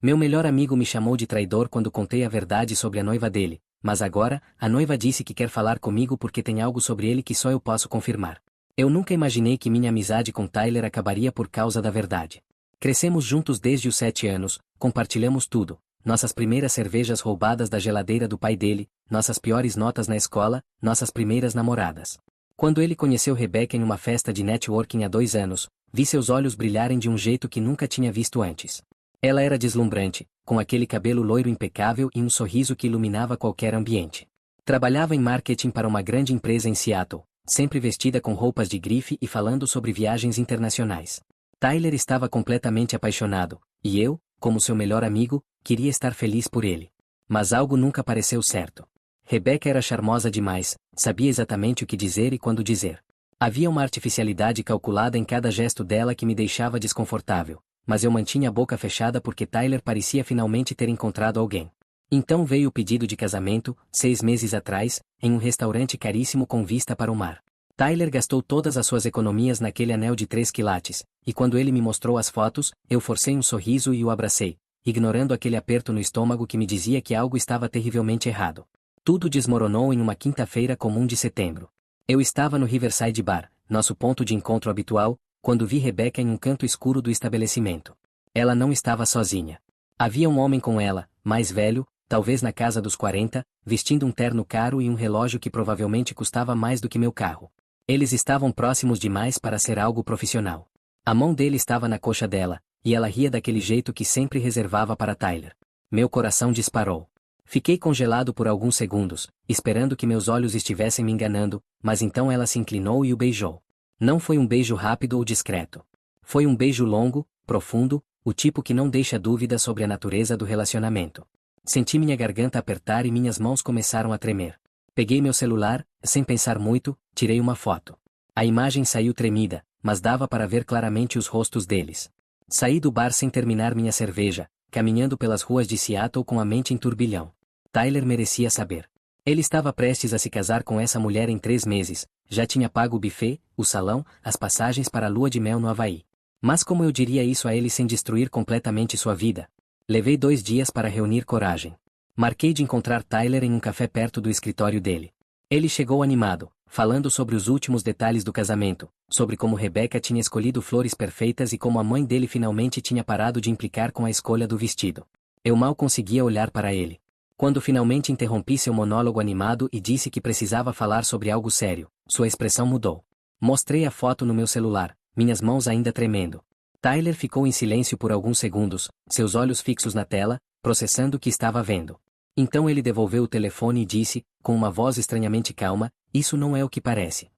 Meu melhor amigo me chamou de traidor quando contei a verdade sobre a noiva dele, mas agora, a noiva disse que quer falar comigo porque tem algo sobre ele que só eu posso confirmar. Eu nunca imaginei que minha amizade com Tyler acabaria por causa da verdade. Crescemos juntos desde os 7 anos, compartilhamos tudo, nossas primeiras cervejas roubadas da geladeira do pai dele, nossas piores notas na escola, nossas primeiras namoradas. Quando ele conheceu Rebecca em uma festa de networking há 2 anos, vi seus olhos brilharem de um jeito que nunca tinha visto antes. Ela era deslumbrante, com aquele cabelo loiro impecável e um sorriso que iluminava qualquer ambiente. Trabalhava em marketing para uma grande empresa em Seattle, sempre vestida com roupas de grife e falando sobre viagens internacionais. Tyler estava completamente apaixonado, e eu, como seu melhor amigo, queria estar feliz por ele. Mas algo nunca pareceu certo. Rebecca era charmosa demais, sabia exatamente o que dizer e quando dizer. Havia uma artificialidade calculada em cada gesto dela que me deixava desconfortável, mas eu mantinha a boca fechada porque Tyler parecia finalmente ter encontrado alguém. Então veio o pedido de casamento, 6 meses atrás, em um restaurante caríssimo com vista para o mar. Tyler gastou todas as suas economias naquele anel de 3 quilates, e quando ele me mostrou as fotos, eu forcei um sorriso e o abracei, ignorando aquele aperto no estômago que me dizia que algo estava terrivelmente errado. Tudo desmoronou em uma quinta-feira comum de setembro. Eu estava no Riverside Bar, nosso ponto de encontro habitual, quando vi Rebecca em um canto escuro do estabelecimento. Ela não estava sozinha. Havia um homem com ela, mais velho, talvez na casa dos 40, vestindo um terno caro e um relógio que provavelmente custava mais do que meu carro. Eles estavam próximos demais para ser algo profissional. A mão dele estava na coxa dela, e ela ria daquele jeito que sempre reservava para Tyler. Meu coração disparou. Fiquei congelado por alguns segundos, esperando que meus olhos estivessem me enganando, mas então ela se inclinou e o beijou. Não foi um beijo rápido ou discreto. Foi um beijo longo, profundo, o tipo que não deixa dúvida sobre a natureza do relacionamento. Senti minha garganta apertar e minhas mãos começaram a tremer. Peguei meu celular, sem pensar muito, tirei uma foto. A imagem saiu tremida, mas dava para ver claramente os rostos deles. Saí do bar sem terminar minha cerveja, caminhando pelas ruas de Seattle com a mente em turbilhão. Tyler merecia saber. Ele estava prestes a se casar com essa mulher em 3 meses, já tinha pago o buffet, o salão, as passagens para a lua de mel no Havaí. Mas como eu diria isso a ele sem destruir completamente sua vida? Levei 2 dias para reunir coragem. Marquei de encontrar Tyler em um café perto do escritório dele. Ele chegou animado, falando sobre os últimos detalhes do casamento, sobre como Rebecca tinha escolhido flores perfeitas e como a mãe dele finalmente tinha parado de implicar com a escolha do vestido. Eu mal conseguia olhar para ele. Quando finalmente interrompi seu monólogo animado e disse que precisava falar sobre algo sério, sua expressão mudou. Mostrei a foto no meu celular, minhas mãos ainda tremendo. Tyler ficou em silêncio por alguns segundos, seus olhos fixos na tela, processando o que estava vendo. Então ele devolveu o telefone e disse, com uma voz estranhamente calma, isso não é o que parece.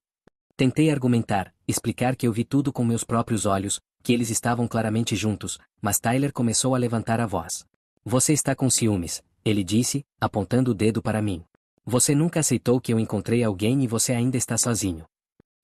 Tentei argumentar, explicar que eu vi tudo com meus próprios olhos, que eles estavam claramente juntos, mas Tyler começou a levantar a voz. Você está com ciúmes, ele disse, apontando o dedo para mim. Você nunca aceitou que eu encontrei alguém e você ainda está sozinho.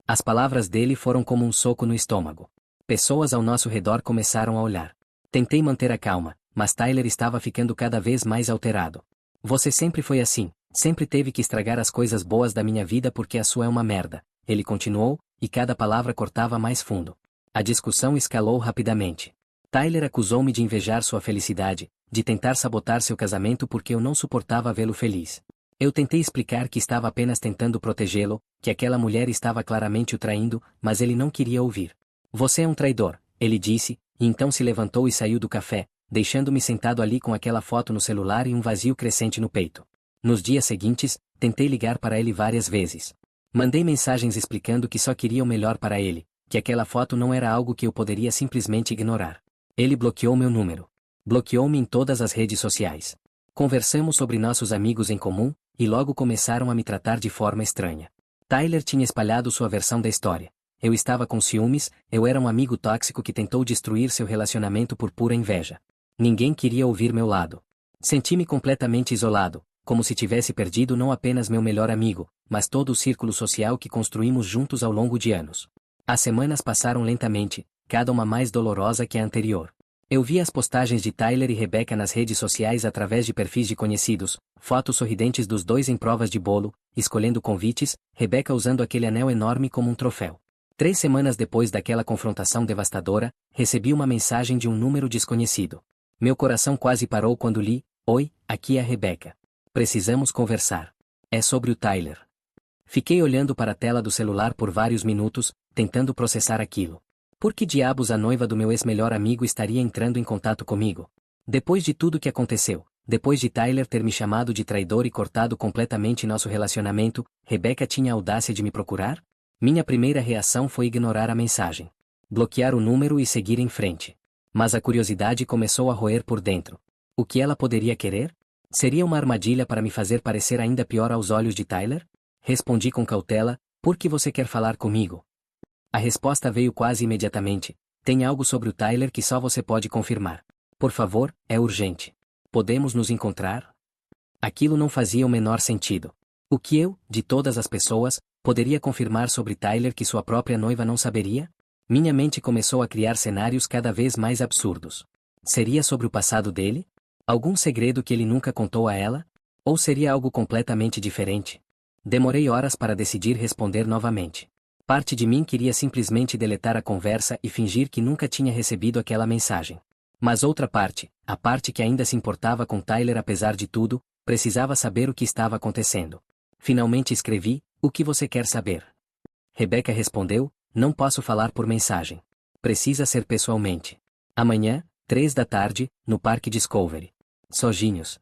As palavras dele foram como um soco no estômago. Pessoas ao nosso redor começaram a olhar. Tentei manter a calma, mas Tyler estava ficando cada vez mais alterado. Você sempre foi assim, sempre teve que estragar as coisas boas da minha vida porque a sua é uma merda, ele continuou, e cada palavra cortava mais fundo. A discussão escalou rapidamente. Tyler acusou-me de invejar sua felicidade, de tentar sabotar seu casamento porque eu não suportava vê-lo feliz. Eu tentei explicar que estava apenas tentando protegê-lo, que aquela mulher estava claramente o traindo, mas ele não queria ouvir. Você é um traidor, ele disse, e então se levantou e saiu do café, deixando-me sentado ali com aquela foto no celular e um vazio crescente no peito. Nos dias seguintes, tentei ligar para ele várias vezes. Mandei mensagens explicando que só queria o melhor para ele, que aquela foto não era algo que eu poderia simplesmente ignorar. Ele bloqueou meu número. Bloqueou-me em todas as redes sociais. Conversamos sobre nossos amigos em comum, e logo começaram a me tratar de forma estranha. Tyler tinha espalhado sua versão da história. Eu estava com ciúmes, eu era um amigo tóxico que tentou destruir seu relacionamento por pura inveja. Ninguém queria ouvir meu lado. Senti-me completamente isolado, como se tivesse perdido não apenas meu melhor amigo, mas todo o círculo social que construímos juntos ao longo de anos. As semanas passaram lentamente, cada uma mais dolorosa que a anterior. Eu vi as postagens de Tyler e Rebecca nas redes sociais através de perfis de conhecidos, fotos sorridentes dos dois em provas de bolo, escolhendo convites, Rebecca usando aquele anel enorme como um troféu. 3 semanas depois daquela confrontação devastadora, recebi uma mensagem de um número desconhecido. Meu coração quase parou quando li: Oi, aqui é a Rebecca. Precisamos conversar. É sobre o Tyler. Fiquei olhando para a tela do celular por vários minutos, tentando processar aquilo. Por que diabos a noiva do meu ex-melhor amigo estaria entrando em contato comigo? Depois de tudo que aconteceu, depois de Tyler ter me chamado de traidor e cortado completamente nosso relacionamento, Rebecca tinha a audácia de me procurar? Minha primeira reação foi ignorar a mensagem. Bloquear o número e seguir em frente. Mas a curiosidade começou a roer por dentro. O que ela poderia querer? Seria uma armadilha para me fazer parecer ainda pior aos olhos de Tyler? Respondi com cautela: Por que você quer falar comigo? A resposta veio quase imediatamente: Tem algo sobre o Tyler que só você pode confirmar. Por favor, é urgente. Podemos nos encontrar? Aquilo não fazia o menor sentido. O que eu, de todas as pessoas, poderia confirmar sobre Tyler que sua própria noiva não saberia? Minha mente começou a criar cenários cada vez mais absurdos. Seria sobre o passado dele? Algum segredo que ele nunca contou a ela? Ou seria algo completamente diferente? Demorei horas para decidir responder novamente. Parte de mim queria simplesmente deletar a conversa e fingir que nunca tinha recebido aquela mensagem. Mas outra parte, a parte que ainda se importava com Tyler apesar de tudo, precisava saber o que estava acontecendo. Finalmente escrevi: O que você quer saber? Rebecca respondeu: Não posso falar por mensagem. Precisa ser pessoalmente. Amanhã, 3 da tarde, no Parque Discovery. Sojinhos.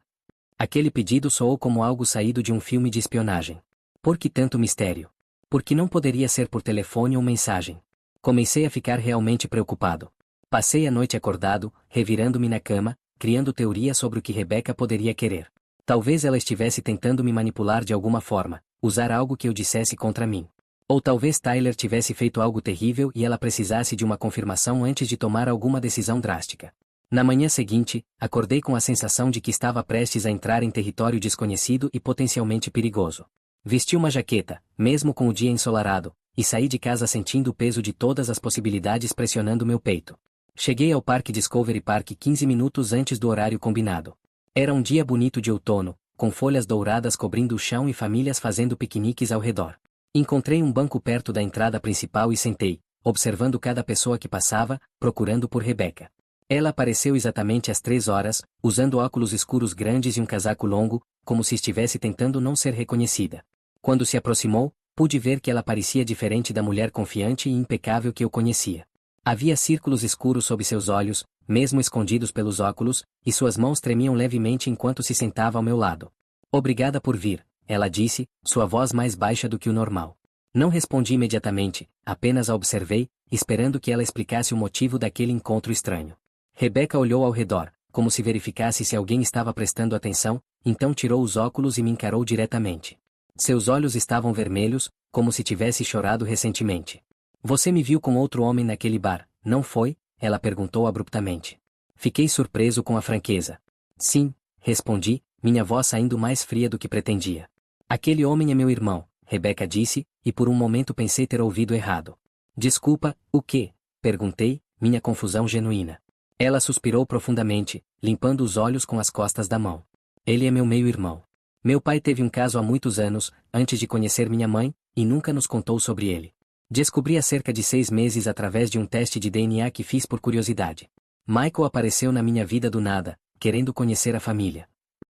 Aquele pedido soou como algo saído de um filme de espionagem. Por que tanto mistério? Por que não poderia ser por telefone ou mensagem? Comecei a ficar realmente preocupado. Passei a noite acordado, revirando-me na cama, criando teorias sobre o que Rebecca poderia querer. Talvez ela estivesse tentando me manipular de alguma forma, usar algo que eu dissesse contra mim. Ou talvez Tyler tivesse feito algo terrível e ela precisasse de uma confirmação antes de tomar alguma decisão drástica. Na manhã seguinte, acordei com a sensação de que estava prestes a entrar em território desconhecido e potencialmente perigoso. Vesti uma jaqueta, mesmo com o dia ensolarado, e saí de casa sentindo o peso de todas as possibilidades pressionando meu peito. Cheguei ao Parque Discovery Park 15 minutos antes do horário combinado. Era um dia bonito de outono, com folhas douradas cobrindo o chão e famílias fazendo piqueniques ao redor. Encontrei um banco perto da entrada principal e sentei, observando cada pessoa que passava, procurando por Rebecca. Ela apareceu exatamente às 3 horas, usando óculos escuros grandes e um casaco longo, como se estivesse tentando não ser reconhecida. Quando se aproximou, pude ver que ela parecia diferente da mulher confiante e impecável que eu conhecia. Havia círculos escuros sob seus olhos, mesmo escondidos pelos óculos, e suas mãos tremiam levemente enquanto se sentava ao meu lado. Obrigada por vir, ela disse, sua voz mais baixa do que o normal. Não respondi imediatamente, apenas a observei, esperando que ela explicasse o motivo daquele encontro estranho. Rebecca olhou ao redor, como se verificasse se alguém estava prestando atenção, então tirou os óculos e me encarou diretamente. Seus olhos estavam vermelhos, como se tivesse chorado recentemente. Você me viu com outro homem naquele bar, não foi? Ela perguntou abruptamente. Fiquei surpreso com a franqueza. Sim, respondi, minha voz saindo mais fria do que pretendia. Aquele homem é meu irmão, Rebecca disse, e por um momento pensei ter ouvido errado. Desculpa, o quê? Perguntei, minha confusão genuína. Ela suspirou profundamente, limpando os olhos com as costas da mão. Ele é meu meio-irmão. Meu pai teve um caso há muitos anos, antes de conhecer minha mãe, e nunca nos contou sobre ele. Descobri há cerca de 6 meses através de um teste de DNA que fiz por curiosidade. Michael apareceu na minha vida do nada, querendo conhecer a família.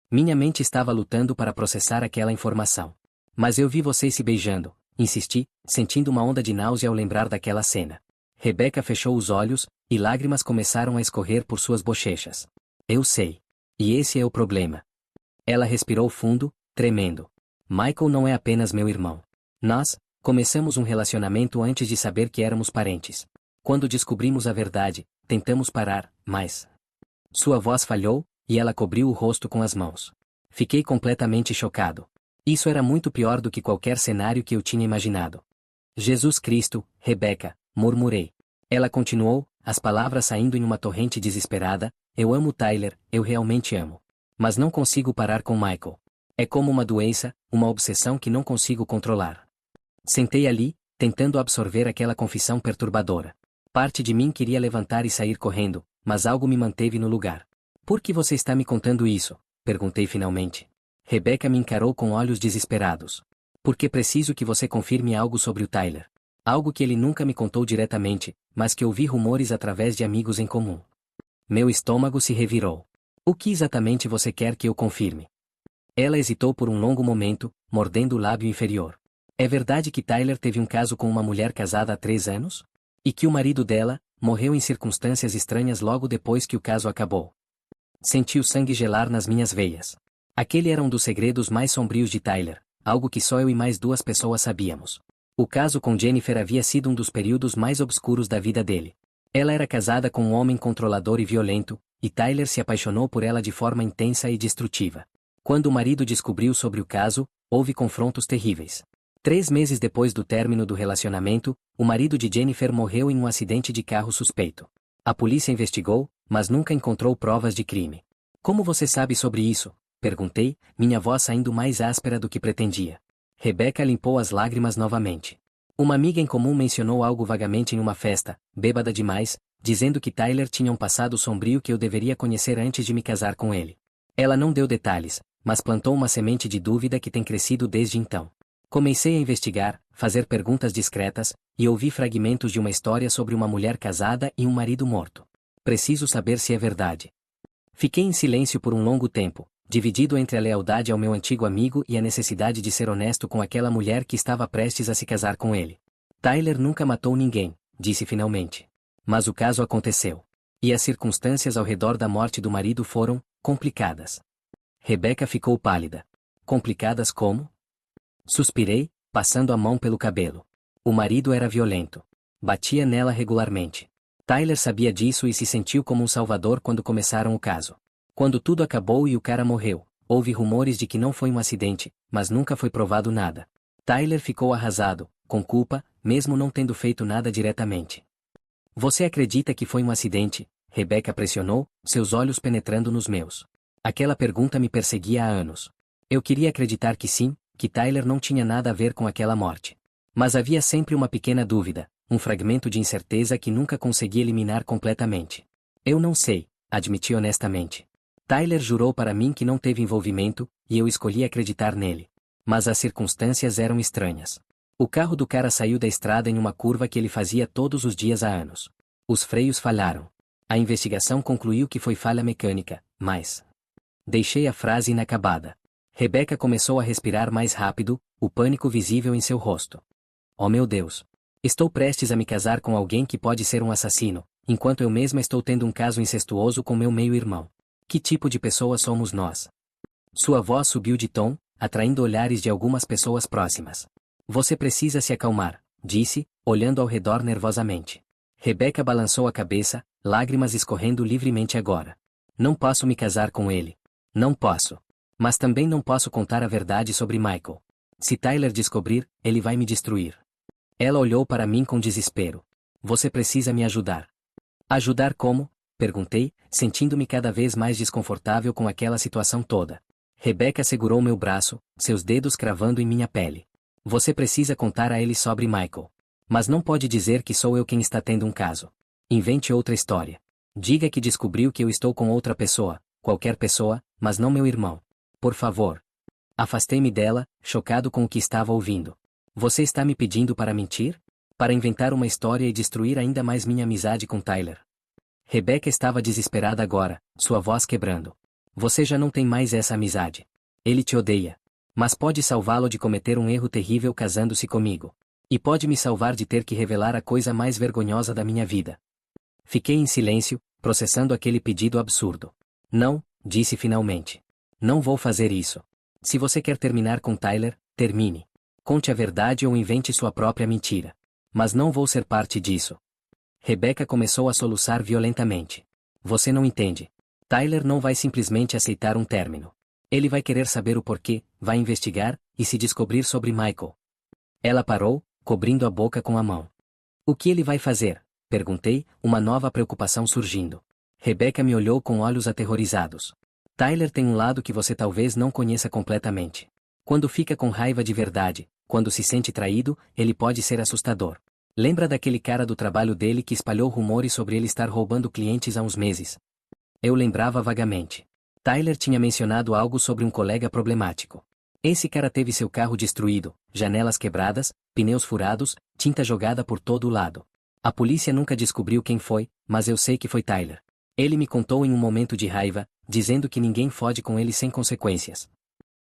Minha mente estava lutando para processar aquela informação. Mas eu vi vocês se beijando, insisti, sentindo uma onda de náusea ao lembrar daquela cena. Rebecca fechou os olhos, e lágrimas começaram a escorrer por suas bochechas. Eu sei. E esse é o problema. Ela respirou fundo, tremendo. Michael não é apenas meu irmão. Nós começamos um relacionamento antes de saber que éramos parentes. Quando descobrimos a verdade, tentamos parar, mas... Sua voz falhou, e ela cobriu o rosto com as mãos. Fiquei completamente chocado. Isso era muito pior do que qualquer cenário que eu tinha imaginado. Jesus Cristo, Rebecca, murmurei. Ela continuou, as palavras saindo em uma torrente desesperada: Eu amo Tyler, eu realmente amo. Mas não consigo parar com Michael. É como uma doença, uma obsessão que não consigo controlar. Sentei ali, tentando absorver aquela confissão perturbadora. Parte de mim queria levantar e sair correndo, mas algo me manteve no lugar. Por que você está me contando isso? Perguntei finalmente. Rebecca me encarou com olhos desesperados. Porque preciso que você confirme algo sobre o Tyler. Algo que ele nunca me contou diretamente, mas que ouvi rumores através de amigos em comum. Meu estômago se revirou. O que exatamente você quer que eu confirme? Ela hesitou por um longo momento, mordendo o lábio inferior. É verdade que Tyler teve um caso com uma mulher casada há 3 anos? E que o marido dela morreu em circunstâncias estranhas logo depois que o caso acabou. Senti o sangue gelar nas minhas veias. Aquele era um dos segredos mais sombrios de Tyler, algo que só eu e mais 2 pessoas sabíamos. O caso com Jennifer havia sido um dos períodos mais obscuros da vida dele. Ela era casada com um homem controlador e violento, e Tyler se apaixonou por ela de forma intensa e destrutiva. Quando o marido descobriu sobre o caso, houve confrontos terríveis. 3 meses depois do término do relacionamento, o marido de Jennifer morreu em um acidente de carro suspeito. A polícia investigou, mas nunca encontrou provas de crime. Como você sabe sobre isso? Perguntei, minha voz saindo mais áspera do que pretendia. Rebecca limpou as lágrimas novamente. Uma amiga em comum mencionou algo vagamente em uma festa, bêbada demais, dizendo que Tyler tinha um passado sombrio que eu deveria conhecer antes de me casar com ele. Ela não deu detalhes, mas plantou uma semente de dúvida que tem crescido desde então. Comecei a investigar, fazer perguntas discretas, e ouvi fragmentos de uma história sobre uma mulher casada e um marido morto. Preciso saber se é verdade. Fiquei em silêncio por um longo tempo, dividido entre a lealdade ao meu antigo amigo e a necessidade de ser honesto com aquela mulher que estava prestes a se casar com ele. Tyler nunca matou ninguém, disse finalmente. Mas o caso aconteceu. E as circunstâncias ao redor da morte do marido foram complicadas. Rebecca ficou pálida. Complicadas como? Suspirei, passando a mão pelo cabelo. O marido era violento. Batia nela regularmente. Tyler sabia disso e se sentiu como um salvador quando começaram o caso. Quando tudo acabou e o cara morreu, houve rumores de que não foi um acidente, mas nunca foi provado nada. Tyler ficou arrasado, com culpa, mesmo não tendo feito nada diretamente. Você acredita que foi um acidente? Rebecca pressionou, seus olhos penetrando nos meus. Aquela pergunta me perseguia há anos. Eu queria acreditar que sim, que Tyler não tinha nada a ver com aquela morte. Mas havia sempre uma pequena dúvida, um fragmento de incerteza que nunca consegui eliminar completamente. Eu não sei, admiti honestamente. Tyler jurou para mim que não teve envolvimento, e eu escolhi acreditar nele. Mas as circunstâncias eram estranhas. O carro do cara saiu da estrada em uma curva que ele fazia todos os dias há anos. Os freios falharam. A investigação concluiu que foi falha mecânica, mas... Deixei a frase inacabada. Rebecca começou a respirar mais rápido, o pânico visível em seu rosto. Oh meu Deus! Estou prestes a me casar com alguém que pode ser um assassino, enquanto eu mesma estou tendo um caso incestuoso com meu meio-irmão. Que tipo de pessoa somos nós? Sua voz subiu de tom, atraindo olhares de algumas pessoas próximas. Você precisa se acalmar, disse, olhando ao redor nervosamente. Rebecca balançou a cabeça, lágrimas escorrendo livremente agora. Não posso me casar com ele. Não posso. Mas também não posso contar a verdade sobre Michael. Se Tyler descobrir, ele vai me destruir. Ela olhou para mim com desespero. Você precisa me ajudar. Ajudar como? Perguntei, sentindo-me cada vez mais desconfortável com aquela situação toda. Rebecca segurou meu braço, seus dedos cravando em minha pele. Você precisa contar a ele sobre Michael. Mas não pode dizer que sou eu quem está tendo um caso. Invente outra história. Diga que descobriu que eu estou com outra pessoa, qualquer pessoa, mas não meu irmão. Por favor. Afastei-me dela, chocado com o que estava ouvindo. Você está me pedindo para mentir? Para inventar uma história e destruir ainda mais minha amizade com Tyler? Rebecca estava desesperada agora, sua voz quebrando. Você já não tem mais essa amizade. Ele te odeia. Mas pode salvá-lo de cometer um erro terrível casando-se comigo. E pode me salvar de ter que revelar a coisa mais vergonhosa da minha vida. Fiquei em silêncio, processando aquele pedido absurdo. Não, disse finalmente. Não vou fazer isso. Se você quer terminar com Tyler, termine. Conte a verdade ou invente sua própria mentira. Mas não vou ser parte disso. Rebecca começou a soluçar violentamente. Você não entende. Tyler não vai simplesmente aceitar um término. Ele vai querer saber o porquê, vai investigar, e se descobrir sobre Michael. Ela parou, cobrindo a boca com a mão. O que ele vai fazer? Perguntei, uma nova preocupação surgindo. Rebecca me olhou com olhos aterrorizados. Tyler tem um lado que você talvez não conheça completamente. Quando fica com raiva de verdade, quando se sente traído, ele pode ser assustador. Lembra daquele cara do trabalho dele que espalhou rumores sobre ele estar roubando clientes há uns meses? Eu lembrava vagamente. Tyler tinha mencionado algo sobre um colega problemático. Esse cara teve seu carro destruído, janelas quebradas, pneus furados, tinta jogada por todo o lado. A polícia nunca descobriu quem foi, mas eu sei que foi Tyler. Ele me contou em um momento de raiva, dizendo que ninguém fode com ele sem consequências.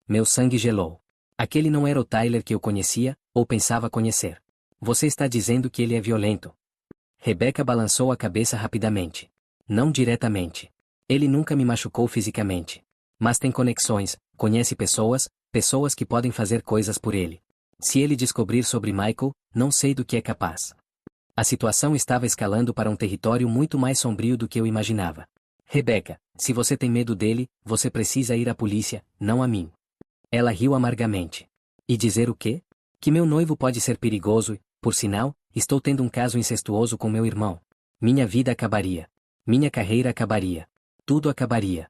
Meu sangue gelou. Aquele não era o Tyler que eu conhecia, ou pensava conhecer. Você está dizendo que ele é violento? Rebecca balançou a cabeça rapidamente. Não diretamente. Ele nunca me machucou fisicamente. Mas tem conexões, conhece pessoas, pessoas que podem fazer coisas por ele. Se ele descobrir sobre Michael, não sei do que é capaz. A situação estava escalando para um território muito mais sombrio do que eu imaginava. Rebecca, se você tem medo dele, você precisa ir à polícia, não a mim. Ela riu amargamente. E dizer o quê? Que meu noivo pode ser perigoso e, por sinal, estou tendo um caso incestuoso com meu irmão. Minha vida acabaria. Minha carreira acabaria. Tudo acabaria.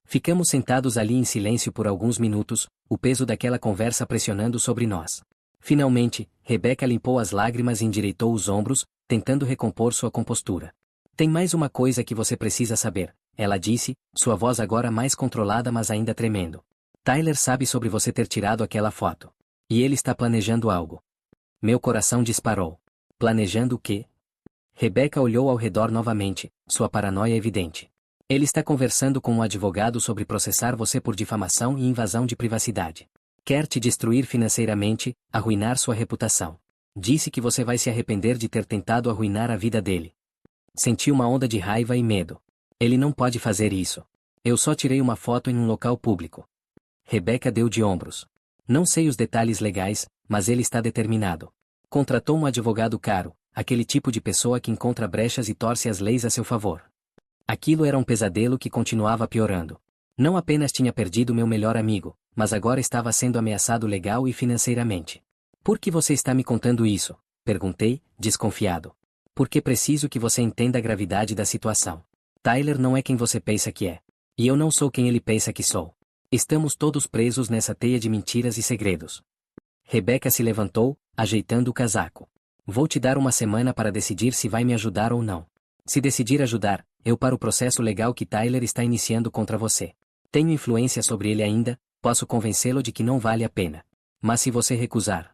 Ficamos sentados ali em silêncio por alguns minutos, o peso daquela conversa pressionando sobre nós. Finalmente, Rebecca limpou as lágrimas e endireitou os ombros, tentando recompor sua compostura. Tem mais uma coisa que você precisa saber, ela disse, sua voz agora mais controlada mas ainda tremendo. Tyler sabe sobre você ter tirado aquela foto. E ele está planejando algo. Meu coração disparou. Planejando o quê? Rebecca olhou ao redor novamente, sua paranoia evidente. Ele está conversando com um advogado sobre processar você por difamação e invasão de privacidade. Quer te destruir financeiramente, arruinar sua reputação. Disse que você vai se arrepender de ter tentado arruinar a vida dele. Senti uma onda de raiva e medo. Ele não pode fazer isso. Eu só tirei uma foto em um local público. Rebecca deu de ombros. Não sei os detalhes legais, mas ele está determinado. Contratou um advogado caro, aquele tipo de pessoa que encontra brechas e torce as leis a seu favor. Aquilo era um pesadelo que continuava piorando. Não apenas tinha perdido meu melhor amigo, mas agora estava sendo ameaçado legal e financeiramente. Por que você está me contando isso? Perguntei, desconfiado. Porque preciso que você entenda a gravidade da situação. Tyler não é quem você pensa que é. E eu não sou quem ele pensa que sou. Estamos todos presos nessa teia de mentiras e segredos. Rebecca se levantou, ajeitando o casaco. Vou te dar uma semana para decidir se vai me ajudar ou não. Se decidir ajudar, eu paro o processo legal que Tyler está iniciando contra você. Tenho influência sobre ele ainda, posso convencê-lo de que não vale a pena. Mas se você recusar...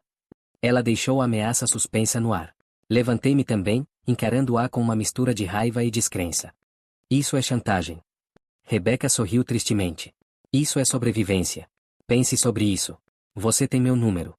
Ela deixou a ameaça suspensa no ar. Levantei-me também, encarando-a com uma mistura de raiva e descrença. Isso é chantagem. Rebecca sorriu tristemente. Isso é sobrevivência. Pense sobre isso. Você tem meu número.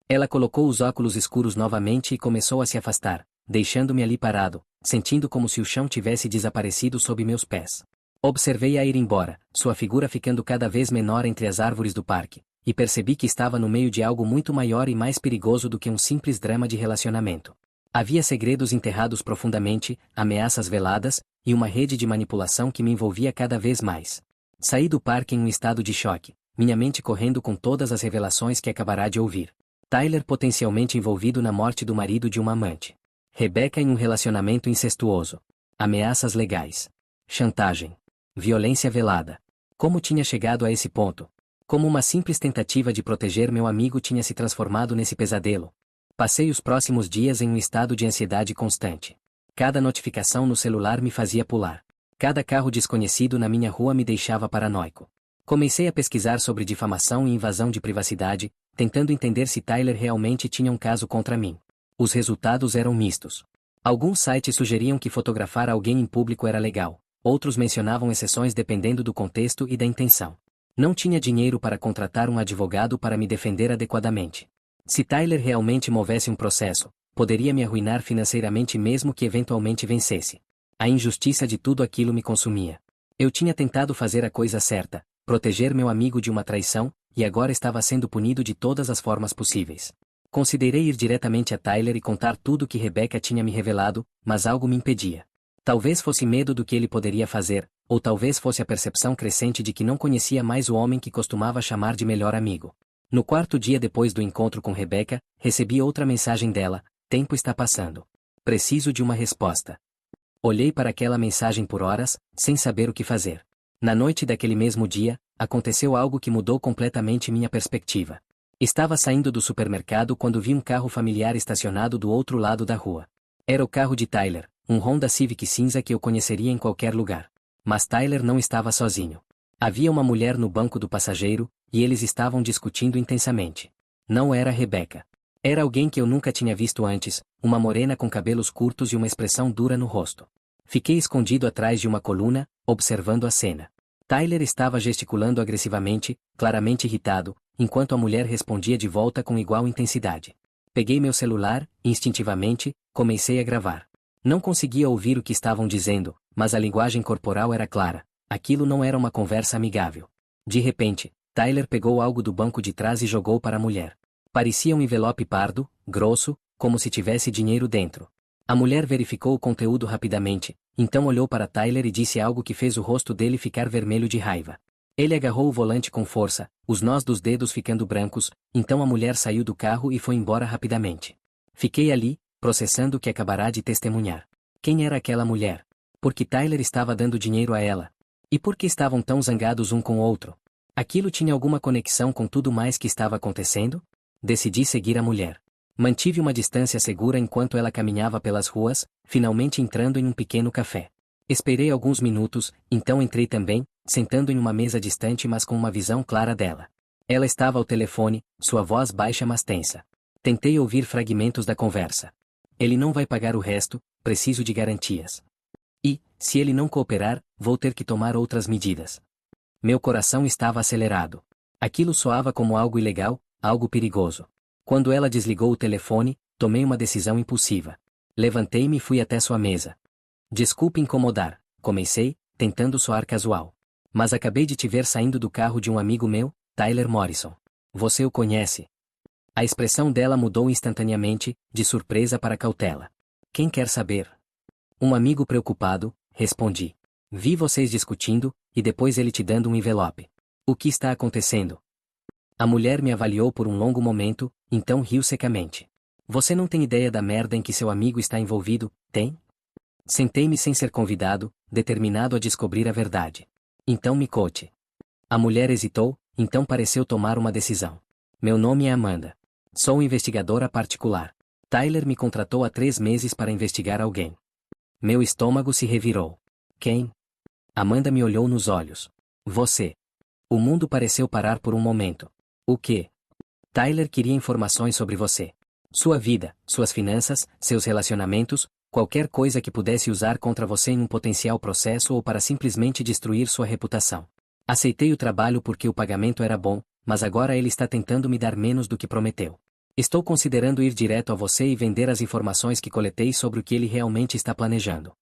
Ela colocou os óculos escuros novamente e começou a se afastar, deixando-me ali parado, sentindo como se o chão tivesse desaparecido sob meus pés. Observei-a ir embora, sua figura ficando cada vez menor entre as árvores do parque, e percebi que estava no meio de algo muito maior e mais perigoso do que um simples drama de relacionamento. Havia segredos enterrados profundamente, ameaças veladas, e uma rede de manipulação que me envolvia cada vez mais. Saí do parque em um estado de choque, minha mente correndo com todas as revelações que acabará de ouvir. Tyler potencialmente envolvido na morte do marido de uma amante. Rebecca em um relacionamento incestuoso. Ameaças legais. Chantagem. Violência velada. Como tinha chegado a esse ponto? Como uma simples tentativa de proteger meu amigo tinha se transformado nesse pesadelo? Passei os próximos dias em um estado de ansiedade constante. Cada notificação no celular me fazia pular. Cada carro desconhecido na minha rua me deixava paranoico. Comecei a pesquisar sobre difamação e invasão de privacidade, tentando entender se Tyler realmente tinha um caso contra mim. Os resultados eram mistos. Alguns sites sugeriam que fotografar alguém em público era legal, outros mencionavam exceções dependendo do contexto e da intenção. Não tinha dinheiro para contratar um advogado para me defender adequadamente. Se Tyler realmente movesse um processo, poderia me arruinar financeiramente mesmo que eventualmente vencesse. A injustiça de tudo aquilo me consumia. Eu tinha tentado fazer a coisa certa, proteger meu amigo de uma traição, e agora estava sendo punido de todas as formas possíveis. Considerei ir diretamente a Tyler e contar tudo o que Rebecca tinha me revelado, mas algo me impedia. Talvez fosse medo do que ele poderia fazer, ou talvez fosse a percepção crescente de que não conhecia mais o homem que costumava chamar de melhor amigo. No quarto dia depois do encontro com Rebecca, recebi outra mensagem dela: tempo está passando. Preciso de uma resposta. Olhei para aquela mensagem por horas, sem saber o que fazer. Na noite daquele mesmo dia, aconteceu algo que mudou completamente minha perspectiva. Estava saindo do supermercado quando vi um carro familiar estacionado do outro lado da rua. Era o carro de Tyler, um Honda Civic cinza que eu conheceria em qualquer lugar. Mas Tyler não estava sozinho. Havia uma mulher no banco do passageiro, e eles estavam discutindo intensamente. Não era Rebecca. Era alguém que eu nunca tinha visto antes, uma morena com cabelos curtos e uma expressão dura no rosto. Fiquei escondido atrás de uma coluna, observando a cena. Tyler estava gesticulando agressivamente, claramente irritado, enquanto a mulher respondia de volta com igual intensidade. Peguei meu celular, e instintivamente, comecei a gravar. Não conseguia ouvir o que estavam dizendo, mas a linguagem corporal era clara. Aquilo não era uma conversa amigável. De repente, Tyler pegou algo do banco de trás e jogou para a mulher. Parecia um envelope pardo, grosso, como se tivesse dinheiro dentro. A mulher verificou o conteúdo rapidamente, então olhou para Tyler e disse algo que fez o rosto dele ficar vermelho de raiva. Ele agarrou o volante com força, os nós dos dedos ficando brancos, então a mulher saiu do carro e foi embora rapidamente. Fiquei ali, processando o que acabará de testemunhar. Quem era aquela mulher? Por que Tyler estava dando dinheiro a ela? E por que estavam tão zangados um com o outro? Aquilo tinha alguma conexão com tudo mais que estava acontecendo? Decidi seguir a mulher. Mantive uma distância segura enquanto ela caminhava pelas ruas, finalmente entrando em um pequeno café. Esperei alguns minutos, então entrei também, sentando em uma mesa distante mas com uma visão clara dela. Ela estava ao telefone, sua voz baixa mas tensa. Tentei ouvir fragmentos da conversa. Ele não vai pagar o resto, preciso de garantias. E, se ele não cooperar, vou ter que tomar outras medidas. Meu coração estava acelerado. Aquilo soava como algo ilegal, algo perigoso. Quando ela desligou o telefone, tomei uma decisão impulsiva. Levantei-me e fui até sua mesa. Desculpe incomodar, comecei, tentando soar casual. Mas acabei de te ver saindo do carro de um amigo meu, Tyler Morrison. Você o conhece? A expressão dela mudou instantaneamente, de surpresa para cautela. Quem quer saber? Um amigo preocupado, respondi. Vi vocês discutindo, e depois ele te dando um envelope. O que está acontecendo? A mulher me avaliou por um longo momento, então riu secamente. Você não tem ideia da merda em que seu amigo está envolvido, tem? Sentei-me sem ser convidado, determinado a descobrir a verdade. Então me conte. A mulher hesitou, então pareceu tomar uma decisão. Meu nome é Amanda. Sou investigadora particular. Tyler me contratou há 3 meses para investigar alguém. Meu estômago se revirou. Quem? Amanda me olhou nos olhos. Você. O mundo pareceu parar por um momento. O quê? Tyler queria informações sobre você. Sua vida, suas finanças, seus relacionamentos, qualquer coisa que pudesse usar contra você em um potencial processo ou para simplesmente destruir sua reputação. Aceitei o trabalho porque o pagamento era bom, mas agora ele está tentando me dar menos do que prometeu. Estou considerando ir direto a você e vender as informações que coletei sobre o que ele realmente está planejando.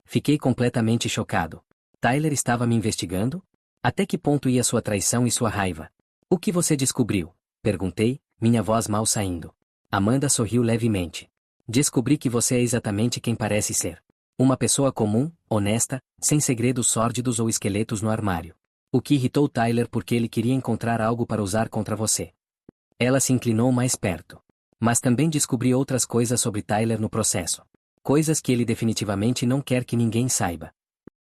Fiquei completamente chocado. Tyler estava me investigando? Até que ponto ia sua traição e sua raiva? O que você descobriu? Perguntei, minha voz mal saindo. Amanda sorriu levemente. Descobri que você é exatamente quem parece ser. Uma pessoa comum, honesta, sem segredos sórdidos ou esqueletos no armário. O que irritou Tyler porque ele queria encontrar algo para usar contra você. Ela se inclinou mais perto. Mas também descobri outras coisas sobre Tyler no processo. Coisas que ele definitivamente não quer que ninguém saiba.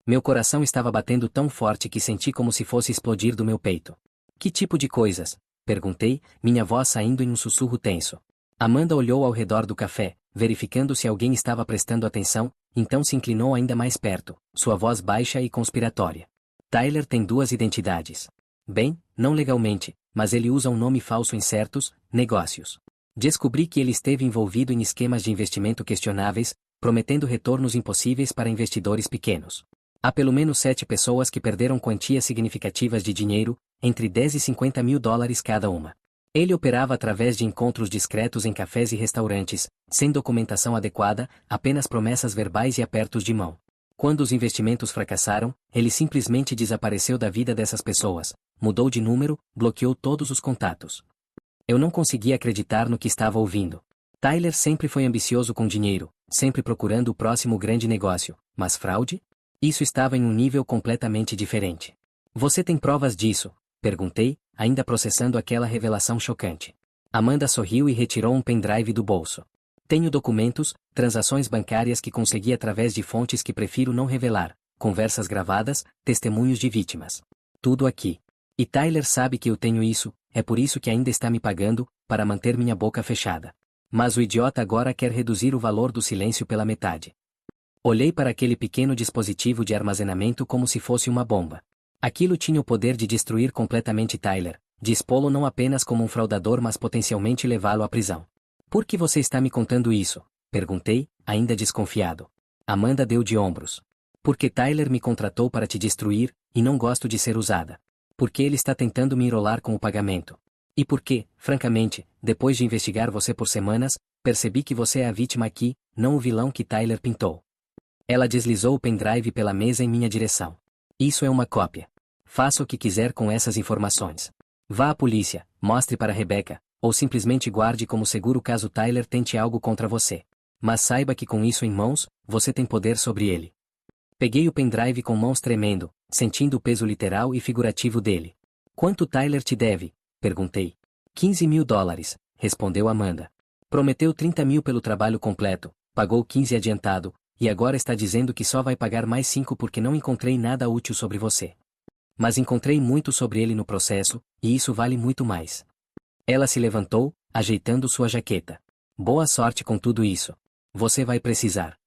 Meu coração estava batendo tão forte que senti como se fosse explodir do meu peito. Que tipo de coisas? Perguntei, minha voz saindo em um sussurro tenso. Amanda olhou ao redor do café, verificando se alguém estava prestando atenção, então se inclinou ainda mais perto, sua voz baixa e conspiratória. Tyler tem 2 identidades. Bem, não legalmente, mas ele usa um nome falso em certos negócios. Descobri que ele esteve envolvido em esquemas de investimento questionáveis, prometendo retornos impossíveis para investidores pequenos. Há pelo menos 7 pessoas que perderam quantias significativas de dinheiro, entre 10 e 50 mil dólares cada uma. Ele operava através de encontros discretos em cafés e restaurantes, sem documentação adequada, apenas promessas verbais e apertos de mão. Quando os investimentos fracassaram, ele simplesmente desapareceu da vida dessas pessoas, mudou de número, bloqueou todos os contatos. Eu não conseguia acreditar no que estava ouvindo. Tyler sempre foi ambicioso com dinheiro, sempre procurando o próximo grande negócio, mas fraude? Isso estava em um nível completamente diferente. Você tem provas disso? Perguntei, ainda processando aquela revelação chocante. Amanda sorriu e retirou um pendrive do bolso. Tenho documentos, transações bancárias que consegui através de fontes que prefiro não revelar, conversas gravadas, testemunhos de vítimas. Tudo aqui. E Tyler sabe que eu tenho isso, é por isso que ainda está me pagando, para manter minha boca fechada. Mas o idiota agora quer reduzir o valor do silêncio pela metade. Olhei para aquele pequeno dispositivo de armazenamento como se fosse uma bomba. Aquilo tinha o poder de destruir completamente Tyler, de expô-lo não apenas como um fraudador mas potencialmente levá-lo à prisão. Por que você está me contando isso? Perguntei, ainda desconfiado. Amanda deu de ombros. Porque Tyler me contratou para te destruir, e não gosto de ser usada. Porque ele está tentando me enrolar com o pagamento. E porque, francamente, depois de investigar você por semanas, percebi que você é a vítima aqui, não o vilão que Tyler pintou. Ela deslizou o pendrive pela mesa em minha direção. Isso é uma cópia. Faça o que quiser com essas informações. Vá à polícia, mostre para Rebecca, ou simplesmente guarde como seguro caso Tyler tente algo contra você. Mas saiba que com isso em mãos, você tem poder sobre ele. Peguei o pendrive com mãos tremendo, sentindo o peso literal e figurativo dele. Quanto Tyler te deve? Perguntei. $15.000, respondeu Amanda. Prometeu 30 mil pelo trabalho completo, pagou 15 adiantado, e agora está dizendo que só vai pagar mais 5 porque não encontrei nada útil sobre você. Mas encontrei muito sobre ele no processo, e isso vale muito mais. Ela se levantou, ajeitando sua jaqueta. Boa sorte com tudo isso. Você vai precisar.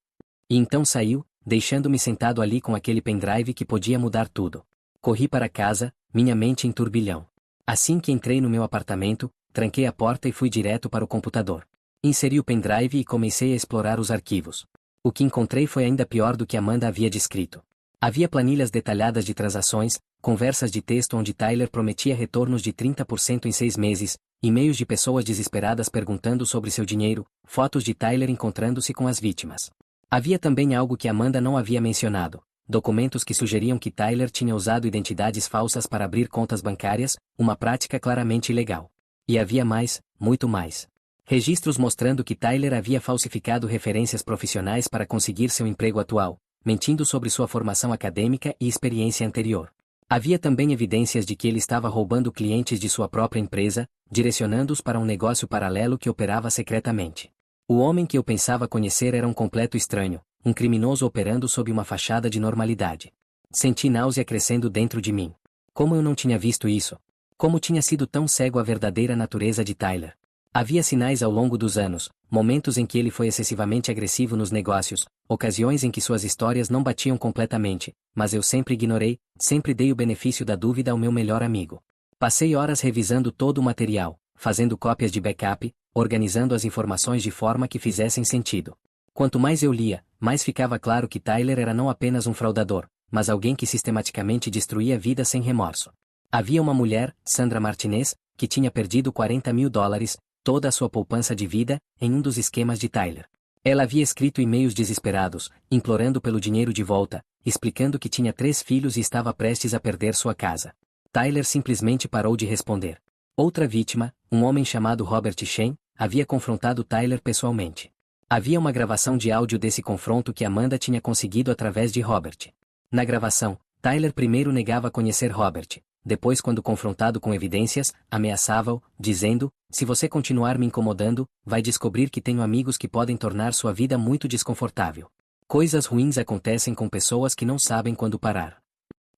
E então saiu, deixando-me sentado ali com aquele pendrive que podia mudar tudo. Corri para casa, minha mente em turbilhão. Assim que entrei no meu apartamento, tranquei a porta e fui direto para o computador. Inseri o pendrive e comecei a explorar os arquivos. O que encontrei foi ainda pior do que Amanda havia descrito. Havia planilhas detalhadas de transações, conversas de texto onde Tyler prometia retornos de 30% em 6 meses, e-mails de pessoas desesperadas perguntando sobre seu dinheiro, fotos de Tyler encontrando-se com as vítimas. Havia também algo que Amanda não havia mencionado, documentos que sugeriam que Tyler tinha usado identidades falsas para abrir contas bancárias, uma prática claramente ilegal. E havia mais, muito mais. Registros mostrando que Tyler havia falsificado referências profissionais para conseguir seu emprego atual, mentindo sobre sua formação acadêmica e experiência anterior. Havia também evidências de que ele estava roubando clientes de sua própria empresa, direcionando-os para um negócio paralelo que operava secretamente. O homem que eu pensava conhecer era um completo estranho, um criminoso operando sob uma fachada de normalidade. Senti náusea crescendo dentro de mim. Como eu não tinha visto isso? Como tinha sido tão cego à verdadeira natureza de Tyler? Havia sinais ao longo dos anos, momentos em que ele foi excessivamente agressivo nos negócios, ocasiões em que suas histórias não batiam completamente, mas eu sempre ignorei, sempre dei o benefício da dúvida ao meu melhor amigo. Passei horas revisando todo o material, fazendo cópias de backup, organizando as informações de forma que fizessem sentido. Quanto mais eu lia, mais ficava claro que Tyler era não apenas um fraudador, mas alguém que sistematicamente destruía vidas sem remorso. Havia uma mulher, Sandra Martinez, que tinha perdido $40.000, toda a sua poupança de vida, em um dos esquemas de Tyler. Ela havia escrito e-mails desesperados, implorando pelo dinheiro de volta, explicando que tinha 3 filhos e estava prestes a perder sua casa. Tyler simplesmente parou de responder. Outra vítima, um homem chamado Robert Shen, havia confrontado Tyler pessoalmente. Havia uma gravação de áudio desse confronto que Amanda tinha conseguido através de Robert. Na gravação, Tyler primeiro negava conhecer Robert, depois, quando confrontado com evidências, ameaçava-o, dizendo: se você continuar me incomodando, vai descobrir que tenho amigos que podem tornar sua vida muito desconfortável. Coisas ruins acontecem com pessoas que não sabem quando parar.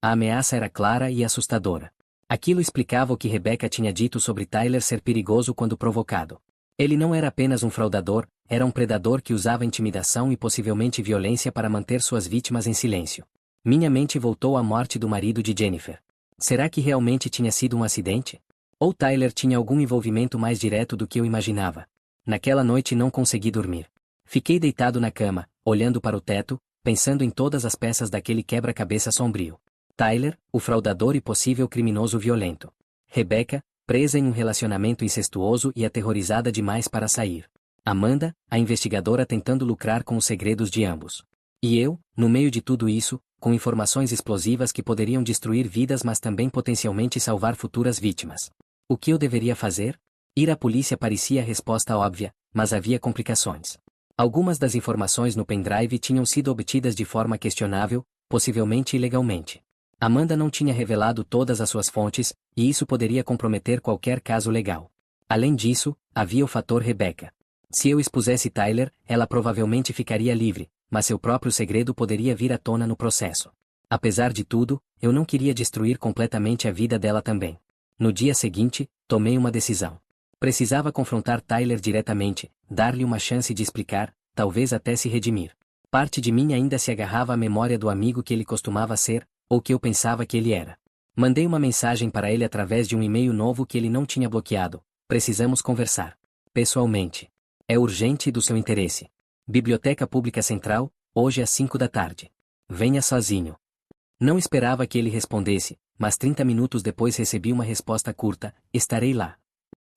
A ameaça era clara e assustadora. Aquilo explicava o que Rebecca tinha dito sobre Tyler ser perigoso quando provocado. Ele não era apenas um fraudador, era um predador que usava intimidação e possivelmente violência para manter suas vítimas em silêncio. Minha mente voltou à morte do marido de Jennifer. Será que realmente tinha sido um acidente? Ou Tyler tinha algum envolvimento mais direto do que eu imaginava? Naquela noite não consegui dormir. Fiquei deitado na cama, olhando para o teto, pensando em todas as peças daquele quebra-cabeça sombrio. Tyler, o fraudador e possível criminoso violento. Rebecca, presa em um relacionamento incestuoso e aterrorizada demais para sair. Amanda, a investigadora tentando lucrar com os segredos de ambos. E eu, no meio de tudo isso, com informações explosivas que poderiam destruir vidas mas também potencialmente salvar futuras vítimas. O que eu deveria fazer? Ir à polícia parecia a resposta óbvia, mas havia complicações. Algumas das informações no pendrive tinham sido obtidas de forma questionável, possivelmente ilegalmente. Amanda não tinha revelado todas as suas fontes, e isso poderia comprometer qualquer caso legal. Além disso, havia o fator Rebecca. Se eu expusesse Tyler, ela provavelmente ficaria livre, mas seu próprio segredo poderia vir à tona no processo. Apesar de tudo, eu não queria destruir completamente a vida dela também. No dia seguinte, tomei uma decisão. Precisava confrontar Tyler diretamente, dar-lhe uma chance de explicar, talvez até se redimir. Parte de mim ainda se agarrava à memória do amigo que ele costumava ser, ou que eu pensava que ele era. Mandei uma mensagem para ele através de um e-mail novo que ele não tinha bloqueado. Precisamos conversar. Pessoalmente. É urgente e do seu interesse. Biblioteca Pública Central, Hoje às 5 da tarde. Venha sozinho. Não esperava que ele respondesse, mas 30 minutos depois recebi uma resposta curta: estarei lá.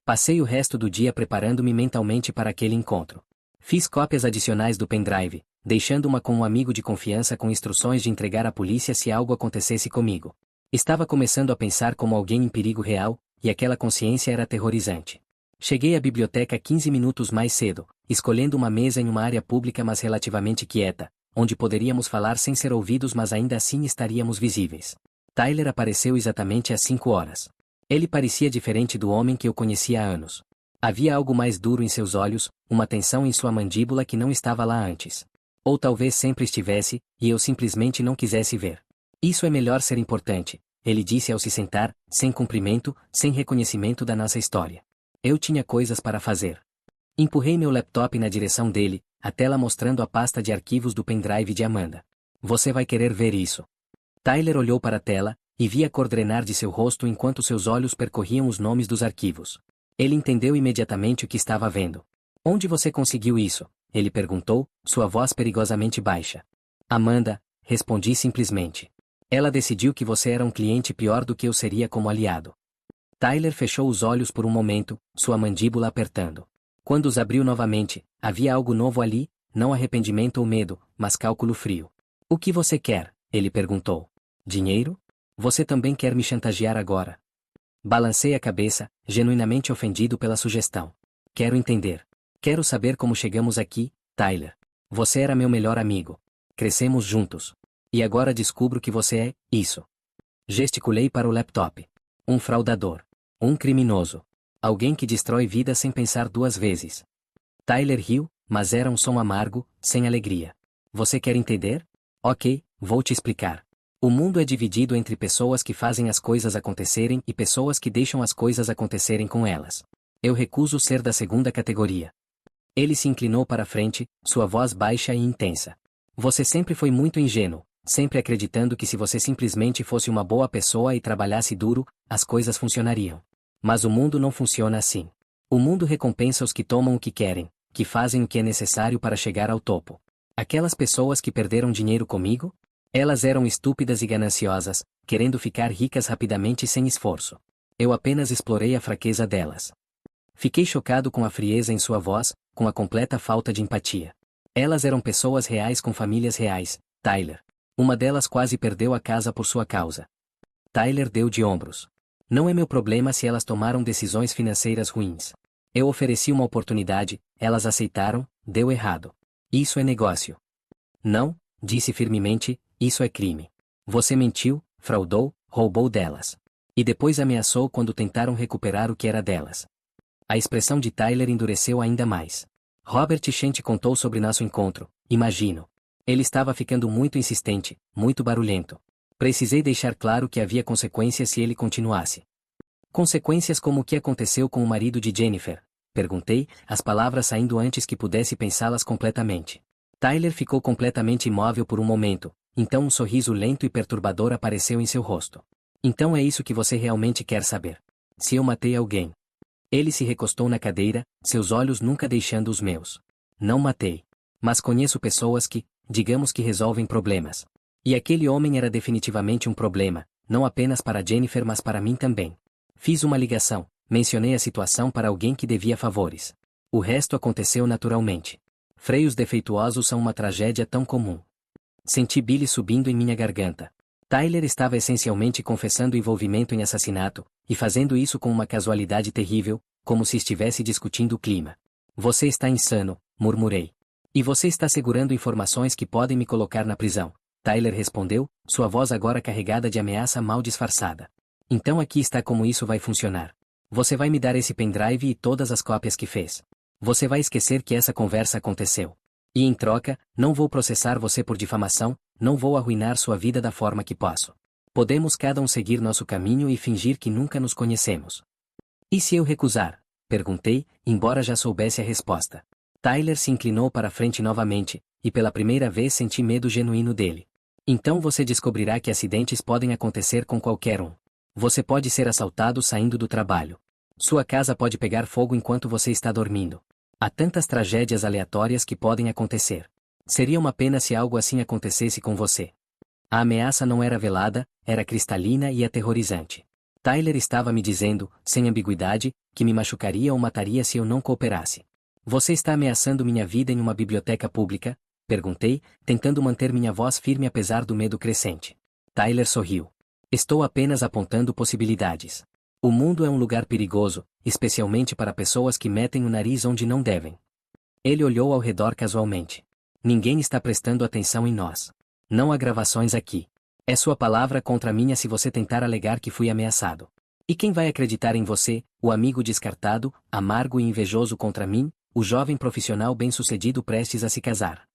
Passei o resto do dia preparando-me mentalmente para aquele encontro. Fiz cópias adicionais do pendrive, deixando uma com um amigo de confiança com instruções de entregar à polícia se algo acontecesse comigo. Estava começando a pensar como alguém em perigo real, e aquela consciência era aterrorizante. Cheguei à biblioteca 15 minutos mais cedo, escolhendo uma mesa em uma área pública mas relativamente quieta, onde poderíamos falar sem ser ouvidos mas ainda assim estaríamos visíveis. Tyler apareceu exatamente às 5 horas. Ele parecia diferente do homem que eu conhecia há anos. Havia algo mais duro em seus olhos, uma tensão em sua mandíbula que não estava lá antes. Ou talvez sempre estivesse, e eu simplesmente não quisesse ver. Isso é melhor ser importante, ele disse ao se sentar, sem cumprimento, sem reconhecimento da nossa história. Eu tinha coisas para fazer. Empurrei meu laptop na direção dele, a tela mostrando a pasta de arquivos do pendrive de Amanda. Você vai querer ver isso. Tyler olhou para a tela, e vi a cor drenar de seu rosto enquanto seus olhos percorriam os nomes dos arquivos. Ele entendeu imediatamente o que estava vendo. Onde você conseguiu isso? Ele perguntou, sua voz perigosamente baixa. Amanda, respondi simplesmente. Ela decidiu que você era um cliente pior do que eu seria como aliado. Tyler fechou os olhos por um momento, sua mandíbula apertando. Quando os abriu novamente, havia algo novo ali, não arrependimento ou medo, mas cálculo frio. O que você quer? Ele perguntou. Dinheiro? Você também quer me chantagear agora? Balancei a cabeça, genuinamente ofendido pela sugestão. Quero entender. Quero saber como chegamos aqui, Tyler. Você era meu melhor amigo. Crescemos juntos. E agora descubro que você é isso. Gesticulei para o laptop. Um fraudador. Um criminoso. Alguém que destrói vidas sem pensar duas vezes. Tyler riu, mas era um som amargo, sem alegria. Você quer entender? Ok, vou te explicar. O mundo é dividido entre pessoas que fazem as coisas acontecerem e pessoas que deixam as coisas acontecerem com elas. Eu recuso ser da segunda categoria. Ele se inclinou para frente, sua voz baixa e intensa. Você sempre foi muito ingênuo, sempre acreditando que se você simplesmente fosse uma boa pessoa e trabalhasse duro, as coisas funcionariam. Mas o mundo não funciona assim. O mundo recompensa os que tomam o que querem, que fazem o que é necessário para chegar ao topo. Aquelas pessoas que perderam dinheiro comigo? Elas eram estúpidas e gananciosas, querendo ficar ricas rapidamente sem esforço. Eu apenas explorei a fraqueza delas. Fiquei chocado com a frieza em sua voz, com a completa falta de empatia. Elas eram pessoas reais com famílias reais, Tyler. Uma delas quase perdeu a casa por sua causa. Tyler deu de ombros. Não é meu problema se elas tomaram decisões financeiras ruins. Eu ofereci uma oportunidade, elas aceitaram, deu errado. Isso é negócio. Não, disse firmemente, isso é crime. Você mentiu, fraudou, roubou delas. E depois ameaçou quando tentaram recuperar o que era delas. A expressão de Tyler endureceu ainda mais. Robert Shent contou sobre nosso encontro, imagino. Ele estava ficando muito insistente, muito barulhento. Precisei deixar claro que havia consequências se ele continuasse. Consequências como o que aconteceu com o marido de Jennifer? Perguntei, as palavras saindo antes que pudesse pensá-las completamente. Tyler ficou completamente imóvel por um momento, então um sorriso lento e perturbador apareceu em seu rosto. Então é isso que você realmente quer saber. Se eu matei alguém. Ele se recostou na cadeira, seus olhos nunca deixando os meus. Não matei. Mas conheço pessoas que, digamos que resolvem problemas. E aquele homem era definitivamente um problema, não apenas para Jennifer mas para mim também. Fiz uma ligação, mencionei a situação para alguém que devia favores. O resto aconteceu naturalmente. Freios defeituosos são uma tragédia tão comum. Senti bile subindo em minha garganta. Tyler estava essencialmente confessando envolvimento em assassinato, e fazendo isso com uma casualidade terrível, como se estivesse discutindo o clima. Você está insano, murmurei. E você está segurando informações que podem me colocar na prisão. Tyler respondeu, sua voz agora carregada de ameaça mal disfarçada. Então aqui está como isso vai funcionar. Você vai me dar esse pendrive e todas as cópias que fez. Você vai esquecer que essa conversa aconteceu. E em troca, não vou processar você por difamação, não vou arruinar sua vida da forma que posso. Podemos cada um seguir nosso caminho e fingir que nunca nos conhecemos. E se eu recusar? Perguntei, embora já soubesse a resposta. Tyler se inclinou para frente novamente, e pela primeira vez senti medo genuíno dele. Então você descobrirá que acidentes podem acontecer com qualquer um. Você pode ser assaltado saindo do trabalho. Sua casa pode pegar fogo enquanto você está dormindo. Há tantas tragédias aleatórias que podem acontecer. Seria uma pena se algo assim acontecesse com você. A ameaça não era velada, era cristalina e aterrorizante. Tyler estava me dizendo, sem ambiguidade, que me machucaria ou mataria se eu não cooperasse. Você está ameaçando minha vida em uma biblioteca pública? Perguntei, tentando manter minha voz firme apesar do medo crescente. Tyler sorriu. Estou apenas apontando possibilidades. O mundo é um lugar perigoso, especialmente para pessoas que metem o nariz onde não devem. Ele olhou ao redor casualmente. Ninguém está prestando atenção em nós. Não há gravações aqui. É sua palavra contra a minha se você tentar alegar que fui ameaçado. E quem vai acreditar em você, o amigo descartado, amargo e invejoso contra mim, o jovem profissional bem-sucedido prestes a se casar?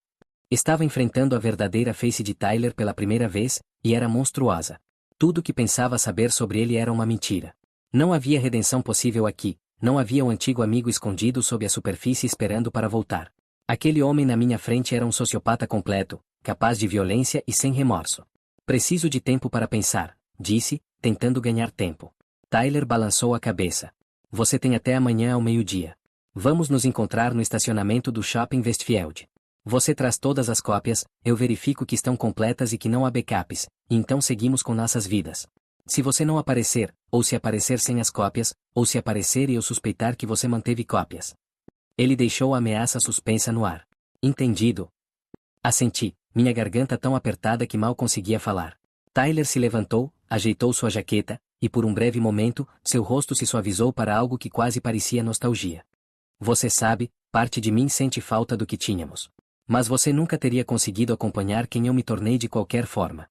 Estava enfrentando a verdadeira face de Tyler pela primeira vez, e era monstruosa. Tudo que pensava saber sobre ele era uma mentira. Não havia redenção possível aqui, não havia um antigo amigo escondido sob a superfície esperando para voltar. Aquele homem na minha frente era um sociopata completo, capaz de violência e sem remorso. Preciso de tempo para pensar, disse, tentando ganhar tempo. Tyler balançou a cabeça. Você tem até amanhã ao meio-dia. Vamos nos encontrar no estacionamento do Shopping Westfield. Você traz todas as cópias, eu verifico que estão completas e que não há backups, e então seguimos com nossas vidas. Se você não aparecer, ou se aparecer sem as cópias, ou se aparecer e eu suspeitar que você manteve cópias. Ele deixou a ameaça suspensa no ar. Entendido. Assenti, minha garganta tão apertada que mal conseguia falar. Tyler se levantou, ajeitou sua jaqueta, e por um breve momento, seu rosto se suavizou para algo que quase parecia nostalgia. Você sabe, parte de mim sente falta do que tínhamos. Mas você nunca teria conseguido acompanhar quem eu me tornei de qualquer forma.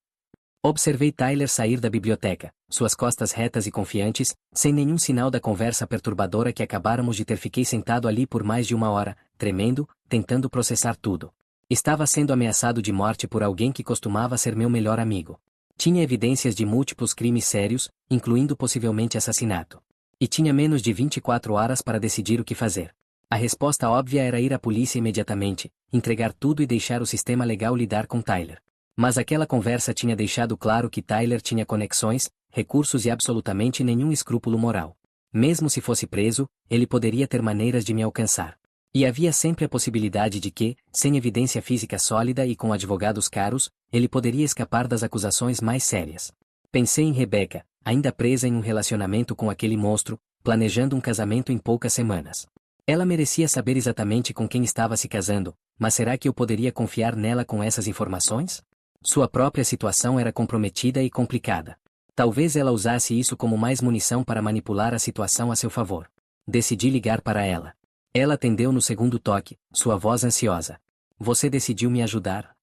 Observei Tyler sair da biblioteca, suas costas retas e confiantes, sem nenhum sinal da conversa perturbadora que acabáramos de ter. Fiquei sentado ali por mais de uma hora, tremendo, tentando processar tudo. Estava sendo ameaçado de morte por alguém que costumava ser meu melhor amigo. Tinha evidências de múltiplos crimes sérios, incluindo possivelmente assassinato. E tinha menos de 24 horas para decidir o que fazer. A resposta óbvia era ir à polícia imediatamente, entregar tudo e deixar o sistema legal lidar com Tyler. Mas aquela conversa tinha deixado claro que Tyler tinha conexões, recursos e absolutamente nenhum escrúpulo moral. Mesmo se fosse preso, ele poderia ter maneiras de me alcançar. E havia sempre a possibilidade de que, sem evidência física sólida e com advogados caros, ele poderia escapar das acusações mais sérias. Pensei em Rebecca, ainda presa em um relacionamento com aquele monstro, planejando um casamento em poucas semanas. Ela merecia saber exatamente com quem estava se casando, mas será que eu poderia confiar nela com essas informações? Sua própria situação era comprometida e complicada. Talvez ela usasse isso como mais munição para manipular a situação a seu favor. Decidi ligar para ela. Ela atendeu no segundo toque, sua voz ansiosa. Você decidiu me ajudar?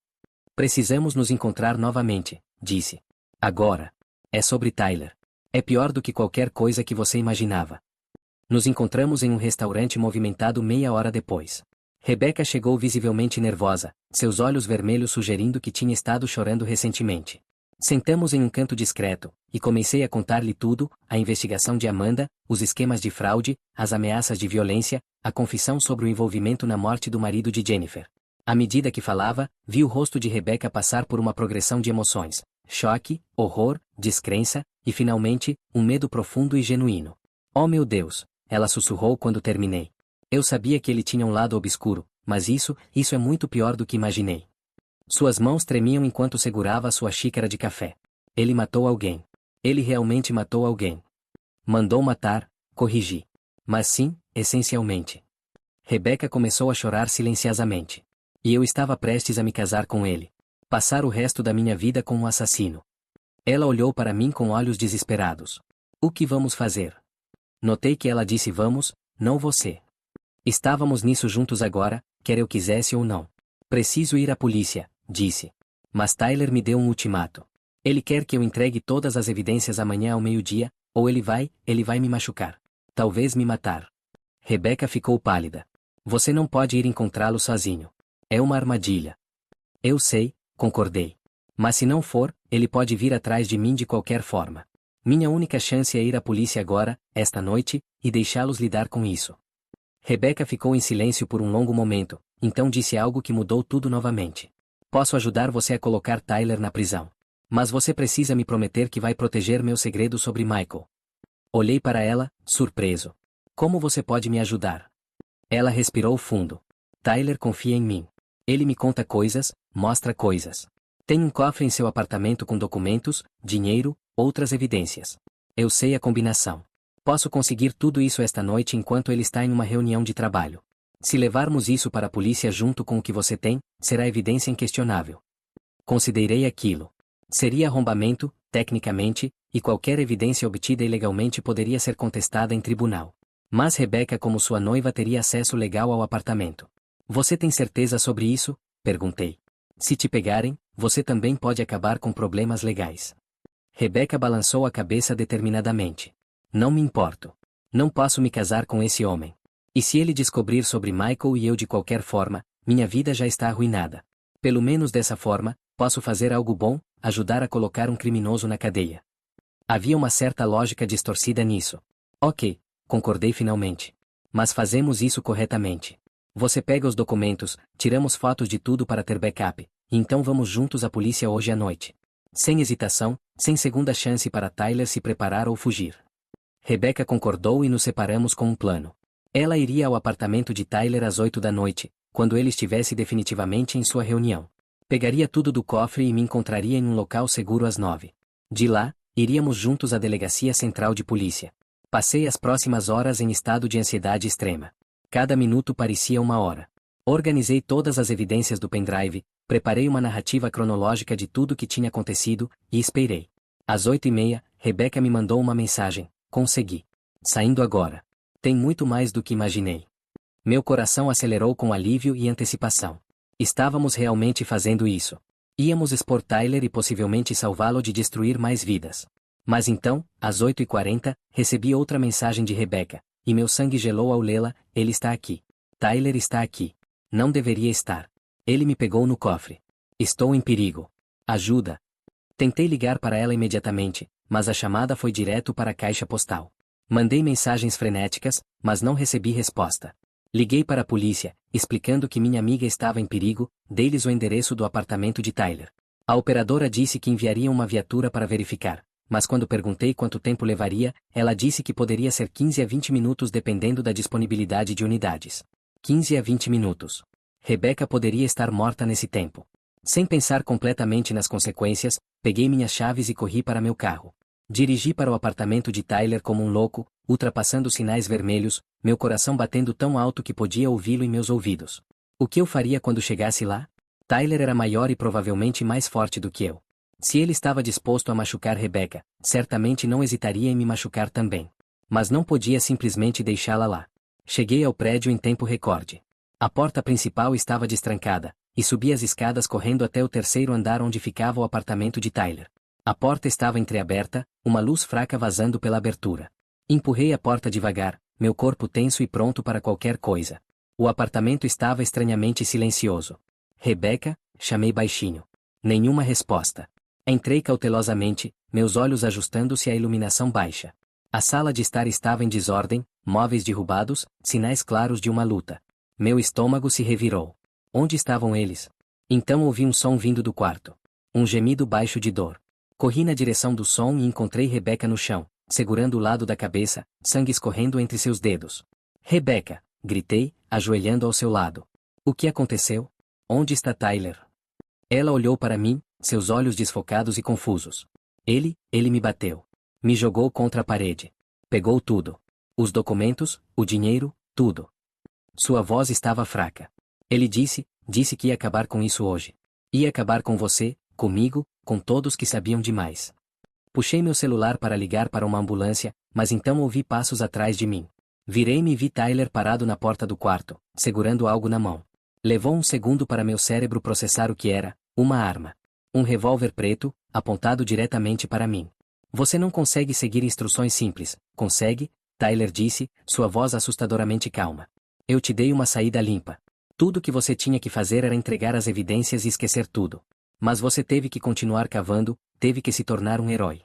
Precisamos nos encontrar novamente, disse. Agora. É sobre Tyler. É pior do que qualquer coisa que você imaginava. Nos encontramos em um restaurante movimentado meia hora depois. Rebecca chegou visivelmente nervosa, seus olhos vermelhos sugerindo que tinha estado chorando recentemente. Sentamos em um canto discreto, e comecei a contar-lhe tudo, a investigação de Amanda, os esquemas de fraude, as ameaças de violência, a confissão sobre o envolvimento na morte do marido de Jennifer. À medida que falava, vi o rosto de Rebecca passar por uma progressão de emoções: choque, horror, descrença, e finalmente, um medo profundo e genuíno. Oh meu Deus! Ela sussurrou quando terminei. Eu sabia que ele tinha um lado obscuro, mas isso é muito pior do que imaginei. Suas mãos tremiam enquanto segurava sua xícara de café. Ele matou alguém. Ele realmente matou alguém. Mandou matar, corrigi. Mas sim, essencialmente. Rebecca começou a chorar silenciosamente. E eu estava prestes a me casar com ele. Passar o resto da minha vida com um assassino. Ela olhou para mim com olhos desesperados. O que vamos fazer? Notei que ela disse vamos, não você. Estávamos nisso juntos agora, quer eu quisesse ou não. Preciso ir à polícia, disse. Mas Tyler me deu um ultimato. Ele quer que eu entregue todas as evidências amanhã ao meio-dia, ou ele vai me machucar. Talvez me matar. Rebecca ficou pálida. Você não pode ir encontrá-lo sozinho. É uma armadilha. Eu sei, concordei. Mas se não for, ele pode vir atrás de mim de qualquer forma. Minha única chance é ir à polícia agora, esta noite, e deixá-los lidar com isso. Rebecca ficou em silêncio por um longo momento, então disse algo que mudou tudo novamente. Posso ajudar você a colocar Tyler na prisão. Mas você precisa me prometer que vai proteger meu segredo sobre Michael. Olhei para ela, surpreso. Como você pode me ajudar? Ela respirou fundo. Tyler confia em mim. Ele me conta coisas, mostra coisas. Tem um cofre em seu apartamento com documentos, dinheiro, outras evidências. Eu sei a combinação. Posso conseguir tudo isso esta noite enquanto ele está em uma reunião de trabalho. Se levarmos isso para a polícia junto com o que você tem, será evidência inquestionável. Considerei aquilo. Seria arrombamento, tecnicamente, e qualquer evidência obtida ilegalmente poderia ser contestada em tribunal. Mas Rebecca, como sua noiva, teria acesso legal ao apartamento. Você tem certeza sobre isso? Perguntei. Se te pegarem, você também pode acabar com problemas legais. Rebecca balançou a cabeça determinadamente. Não me importo. Não posso me casar com esse homem. E se ele descobrir sobre Michael e eu de qualquer forma, minha vida já está arruinada. Pelo menos dessa forma, posso fazer algo bom, ajudar a colocar um criminoso na cadeia. Havia uma certa lógica distorcida nisso. Ok, concordei finalmente. Mas fazemos isso corretamente. Você pega os documentos, tiramos fotos de tudo para ter backup, e então vamos juntos à polícia hoje à noite. Sem hesitação, sem segunda chance para Tyler se preparar ou fugir. Rebecca concordou e nos separamos com um plano. Ela iria ao apartamento de Tyler às 8 da noite, quando ele estivesse definitivamente em sua reunião. Pegaria tudo do cofre e me encontraria em um local seguro às 9. De lá, iríamos juntos à delegacia central de polícia. Passei as próximas horas em estado de ansiedade extrema. Cada minuto parecia uma hora. Organizei todas as evidências do pendrive, preparei uma narrativa cronológica de tudo que tinha acontecido, e esperei. Às 8h30, Rebecca me mandou uma mensagem: consegui. Saindo agora. Tem muito mais do que imaginei. Meu coração acelerou com alívio e antecipação. Estávamos realmente fazendo isso. Íamos expor Tyler e possivelmente salvá-lo de destruir mais vidas. Mas então, às 8h40, recebi outra mensagem de Rebecca, e meu sangue gelou ao lê-la: ele está aqui. Tyler está aqui. Não deveria estar. Ele me pegou no cofre. Estou em perigo. Ajuda. Tentei ligar para ela imediatamente, mas a chamada foi direto para a caixa postal. Mandei mensagens frenéticas, mas não recebi resposta. Liguei para a polícia, explicando que minha amiga estava em perigo, dei-lhes o endereço do apartamento de Tyler. A operadora disse que enviaria uma viatura para verificar, mas quando perguntei quanto tempo levaria, ela disse que poderia ser 15 a 20 minutos dependendo da disponibilidade de unidades. 15 a 20 minutos. Rebecca poderia estar morta nesse tempo. Sem pensar completamente nas consequências, peguei minhas chaves e corri para meu carro. Dirigi para o apartamento de Tyler como um louco, ultrapassando sinais vermelhos, meu coração batendo tão alto que podia ouvi-lo em meus ouvidos. O que eu faria quando chegasse lá? Tyler era maior e provavelmente mais forte do que eu. Se ele estava disposto a machucar Rebecca, certamente não hesitaria em me machucar também. Mas não podia simplesmente deixá-la lá. Cheguei ao prédio em tempo recorde. A porta principal estava destrancada, e subi as escadas correndo até o terceiro andar onde ficava o apartamento de Tyler. A porta estava entreaberta, uma luz fraca vazando pela abertura. Empurrei a porta devagar, meu corpo tenso e pronto para qualquer coisa. O apartamento estava estranhamente silencioso. Rebecca, chamei baixinho. Nenhuma resposta. Entrei cautelosamente, meus olhos ajustando-se à iluminação baixa. A sala de estar estava em desordem, móveis derrubados, sinais claros de uma luta. Meu estômago se revirou. Onde estavam eles? Então ouvi um som vindo do quarto. Um gemido baixo de dor. Corri na direção do som e encontrei Rebecca no chão, segurando o lado da cabeça, sangue escorrendo entre seus dedos. Rebecca! Gritei, ajoelhando ao seu lado. O que aconteceu? Onde está Tyler? Ela olhou para mim, seus olhos desfocados e confusos. Ele me bateu. Me jogou contra a parede. Pegou tudo. Os documentos, o dinheiro, tudo. Sua voz estava fraca. Ele disse que ia acabar com isso hoje. Ia acabar com você, comigo, com todos que sabiam demais. Puxei meu celular para ligar para uma ambulância, mas então ouvi passos atrás de mim. Virei-me e vi Tyler parado na porta do quarto, segurando algo na mão. Levou um segundo para meu cérebro processar o que era: uma arma. Um revólver preto, apontado diretamente para mim. Você não consegue seguir instruções simples, consegue? Tyler disse, sua voz assustadoramente calma. Eu te dei uma saída limpa. Tudo que você tinha que fazer era entregar as evidências e esquecer tudo. Mas você teve que continuar cavando, teve que se tornar um herói.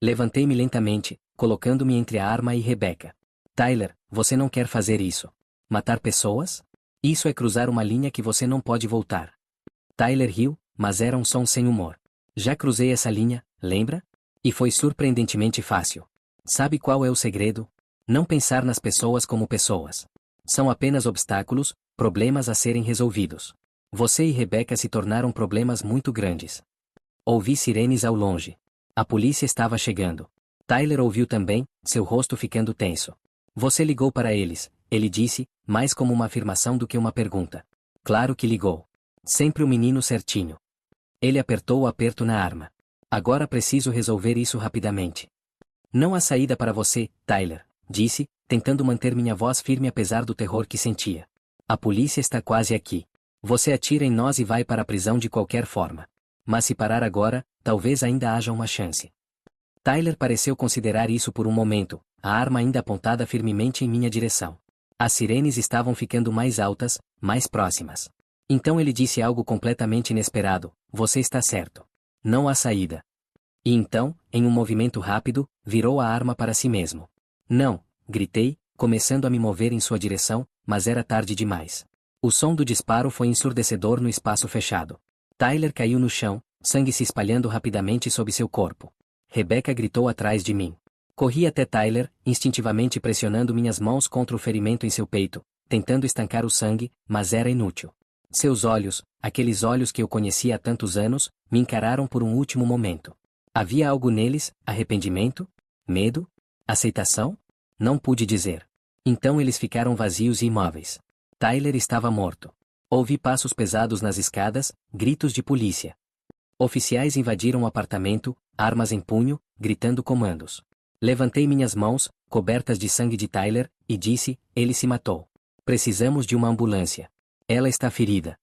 Levantei-me lentamente, colocando-me entre a arma e Rebecca. Tyler, você não quer fazer isso. Matar pessoas? Isso é cruzar uma linha que você não pode voltar. Tyler riu, mas era um som sem humor. Já cruzei essa linha, lembra? E foi surpreendentemente fácil. Sabe qual é o segredo? Não pensar nas pessoas como pessoas. São apenas obstáculos, problemas a serem resolvidos. Você e Rebecca se tornaram problemas muito grandes. Ouvi sirenes ao longe. A polícia estava chegando. Tyler ouviu também, seu rosto ficando tenso. Você ligou para eles, ele disse, mais como uma afirmação do que uma pergunta. Claro que ligou. Sempre o menino certinho. Ele apertou o aperto na arma. Agora preciso resolver isso rapidamente. Não há saída para você, Tyler, disse, tentando manter minha voz firme apesar do terror que sentia. A polícia está quase aqui. Você atira em nós e vai para a prisão de qualquer forma. Mas se parar agora, talvez ainda haja uma chance. Tyler pareceu considerar isso por um momento, a arma ainda apontada firmemente em minha direção. As sirenes estavam ficando mais altas, mais próximas. Então ele disse algo completamente inesperado: você está certo. Não há saída. E então, em um movimento rápido, virou a arma para si mesmo. Não, gritei, começando a me mover em sua direção, mas era tarde demais. O som do disparo foi ensurdecedor no espaço fechado. Tyler caiu no chão, sangue se espalhando rapidamente sob seu corpo. Rebecca gritou atrás de mim. Corri até Tyler, instintivamente pressionando minhas mãos contra o ferimento em seu peito, tentando estancar o sangue, mas era inútil. Seus olhos, aqueles olhos que eu conhecia há tantos anos, me encararam por um último momento. Havia algo neles, arrependimento? Medo? Aceitação? Não pude dizer. Então eles ficaram vazios e imóveis. Tyler estava morto. Ouvi passos pesados nas escadas, gritos de polícia. Oficiais invadiram o apartamento, armas em punho, gritando comandos. Levantei minhas mãos, cobertas de sangue de Tyler, e disse: ele se matou. Precisamos de uma ambulância. Ela está ferida.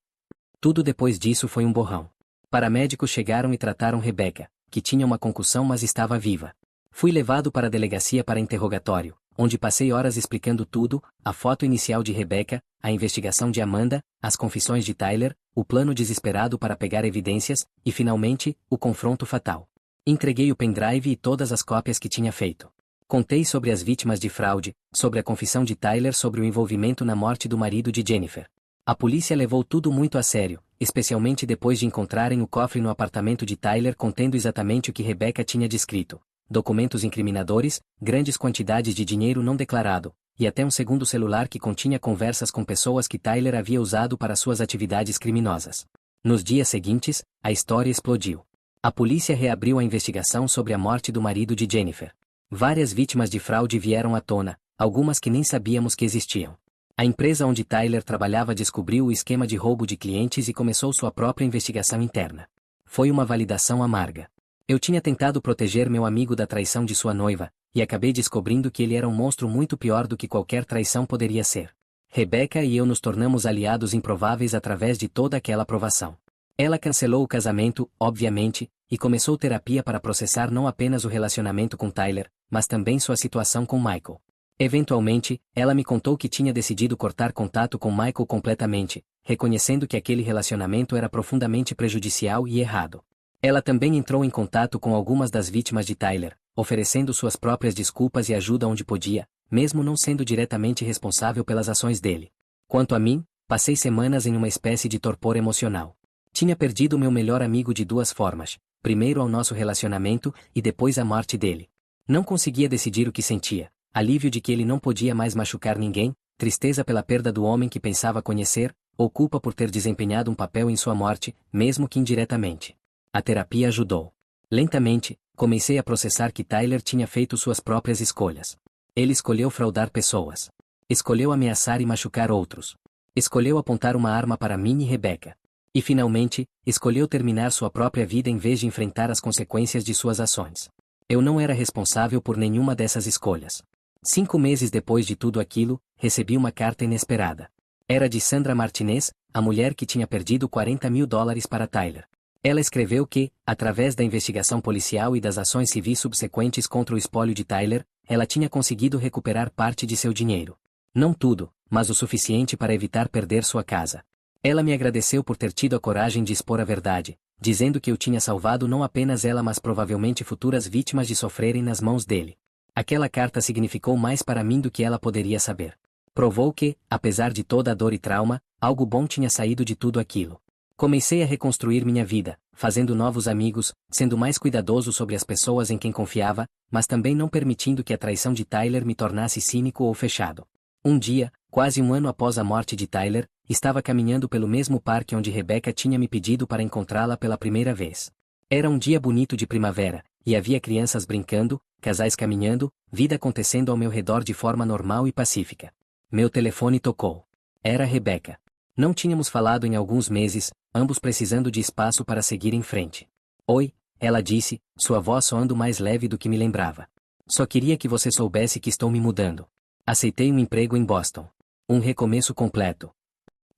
Tudo depois disso foi um borrão. Paramédicos chegaram e trataram Rebecca, que tinha uma concussão mas estava viva. Fui levado para a delegacia para interrogatório, onde passei horas explicando tudo, a foto inicial de Rebecca, a investigação de Amanda, as confissões de Tyler, o plano desesperado para pegar evidências, e finalmente, o confronto fatal. Entreguei o pendrive e todas as cópias que tinha feito. Contei sobre as vítimas de fraude, sobre a confissão de Tyler sobre o envolvimento na morte do marido de Jennifer. A polícia levou tudo muito a sério, especialmente depois de encontrarem o cofre no apartamento de Tyler contendo exatamente o que Rebecca tinha descrito. Documentos incriminadores, grandes quantidades de dinheiro não declarado, e até um segundo celular que continha conversas com pessoas que Tyler havia usado para suas atividades criminosas. Nos dias seguintes, a história explodiu. A polícia reabriu a investigação sobre a morte do marido de Jennifer. Várias vítimas de fraude vieram à tona, algumas que nem sabíamos que existiam. A empresa onde Tyler trabalhava descobriu o esquema de roubo de clientes e começou sua própria investigação interna. Foi uma validação amarga. Eu tinha tentado proteger meu amigo da traição de sua noiva, e acabei descobrindo que ele era um monstro muito pior do que qualquer traição poderia ser. Rebecca e eu nos tornamos aliados improváveis através de toda aquela provação. Ela cancelou o casamento, obviamente, e começou terapia para processar não apenas o relacionamento com Tyler, mas também sua situação com Michael. Eventualmente, ela me contou que tinha decidido cortar contato com Michael completamente, reconhecendo que aquele relacionamento era profundamente prejudicial e errado. Ela também entrou em contato com algumas das vítimas de Tyler, oferecendo suas próprias desculpas e ajuda onde podia, mesmo não sendo diretamente responsável pelas ações dele. Quanto a mim, passei semanas em uma espécie de torpor emocional. Tinha perdido meu melhor amigo de duas formas, primeiro ao nosso relacionamento e depois à morte dele. Não conseguia decidir o que sentia, alívio de que ele não podia mais machucar ninguém, tristeza pela perda do homem que pensava conhecer, ou culpa por ter desempenhado um papel em sua morte, mesmo que indiretamente. A terapia ajudou. Lentamente, comecei a processar que Tyler tinha feito suas próprias escolhas. Ele escolheu fraudar pessoas. Escolheu ameaçar e machucar outros. Escolheu apontar uma arma para mim e Rebecca. E finalmente, escolheu terminar sua própria vida em vez de enfrentar as consequências de suas ações. Eu não era responsável por nenhuma dessas escolhas. 5 meses depois de tudo aquilo, recebi uma carta inesperada. Era de Sandra Martinez, a mulher que tinha perdido $40.000 para Tyler. Ela escreveu que, através da investigação policial e das ações civis subsequentes contra o espólio de Tyler, ela tinha conseguido recuperar parte de seu dinheiro. Não tudo, mas o suficiente para evitar perder sua casa. Ela me agradeceu por ter tido a coragem de expor a verdade, dizendo que eu tinha salvado não apenas ela mas provavelmente futuras vítimas de sofrerem nas mãos dele. Aquela carta significou mais para mim do que ela poderia saber. Provou que, apesar de toda a dor e trauma, algo bom tinha saído de tudo aquilo. Comecei a reconstruir minha vida, fazendo novos amigos, sendo mais cuidadoso sobre as pessoas em quem confiava, mas também não permitindo que a traição de Tyler me tornasse cínico ou fechado. Um dia, quase um ano após a morte de Tyler, estava caminhando pelo mesmo parque onde Rebecca tinha me pedido para encontrá-la pela primeira vez. Era um dia bonito de primavera, e havia crianças brincando, casais caminhando, vida acontecendo ao meu redor de forma normal e pacífica. Meu telefone tocou. Era Rebecca. Não tínhamos falado em alguns meses, ambos precisando de espaço para seguir em frente. Oi, ela disse, sua voz soando mais leve do que me lembrava. Só queria que você soubesse que estou me mudando. Aceitei um emprego em Boston. Um recomeço completo.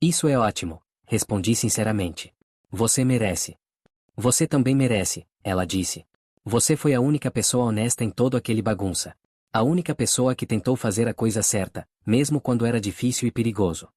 Isso é ótimo, respondi sinceramente. Você merece. Você também merece, ela disse. Você foi a única pessoa honesta em todo aquele bagunça. A única pessoa que tentou fazer a coisa certa, mesmo quando era difícil e perigoso.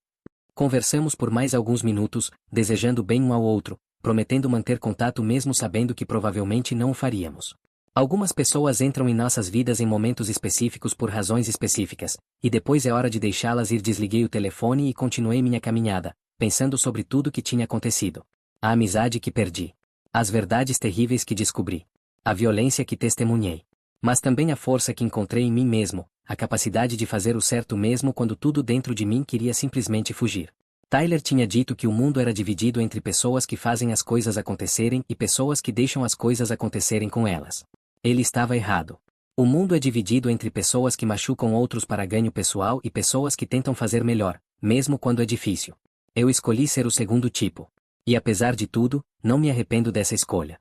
Conversamos por mais alguns minutos, desejando bem um ao outro, prometendo manter contato mesmo sabendo que provavelmente não o faríamos. Algumas pessoas entram em nossas vidas em momentos específicos por razões específicas, e depois é hora de deixá-las ir. Desliguei o telefone e continuei minha caminhada, pensando sobre tudo que tinha acontecido. A amizade que perdi. As verdades terríveis que descobri. A violência que testemunhei. Mas também a força que encontrei em mim mesmo, a capacidade de fazer o certo mesmo quando tudo dentro de mim queria simplesmente fugir. Tyler tinha dito que o mundo era dividido entre pessoas que fazem as coisas acontecerem e pessoas que deixam as coisas acontecerem com elas. Ele estava errado. O mundo é dividido entre pessoas que machucam outros para ganho pessoal e pessoas que tentam fazer melhor, mesmo quando é difícil. Eu escolhi ser o segundo tipo. E apesar de tudo, não me arrependo dessa escolha.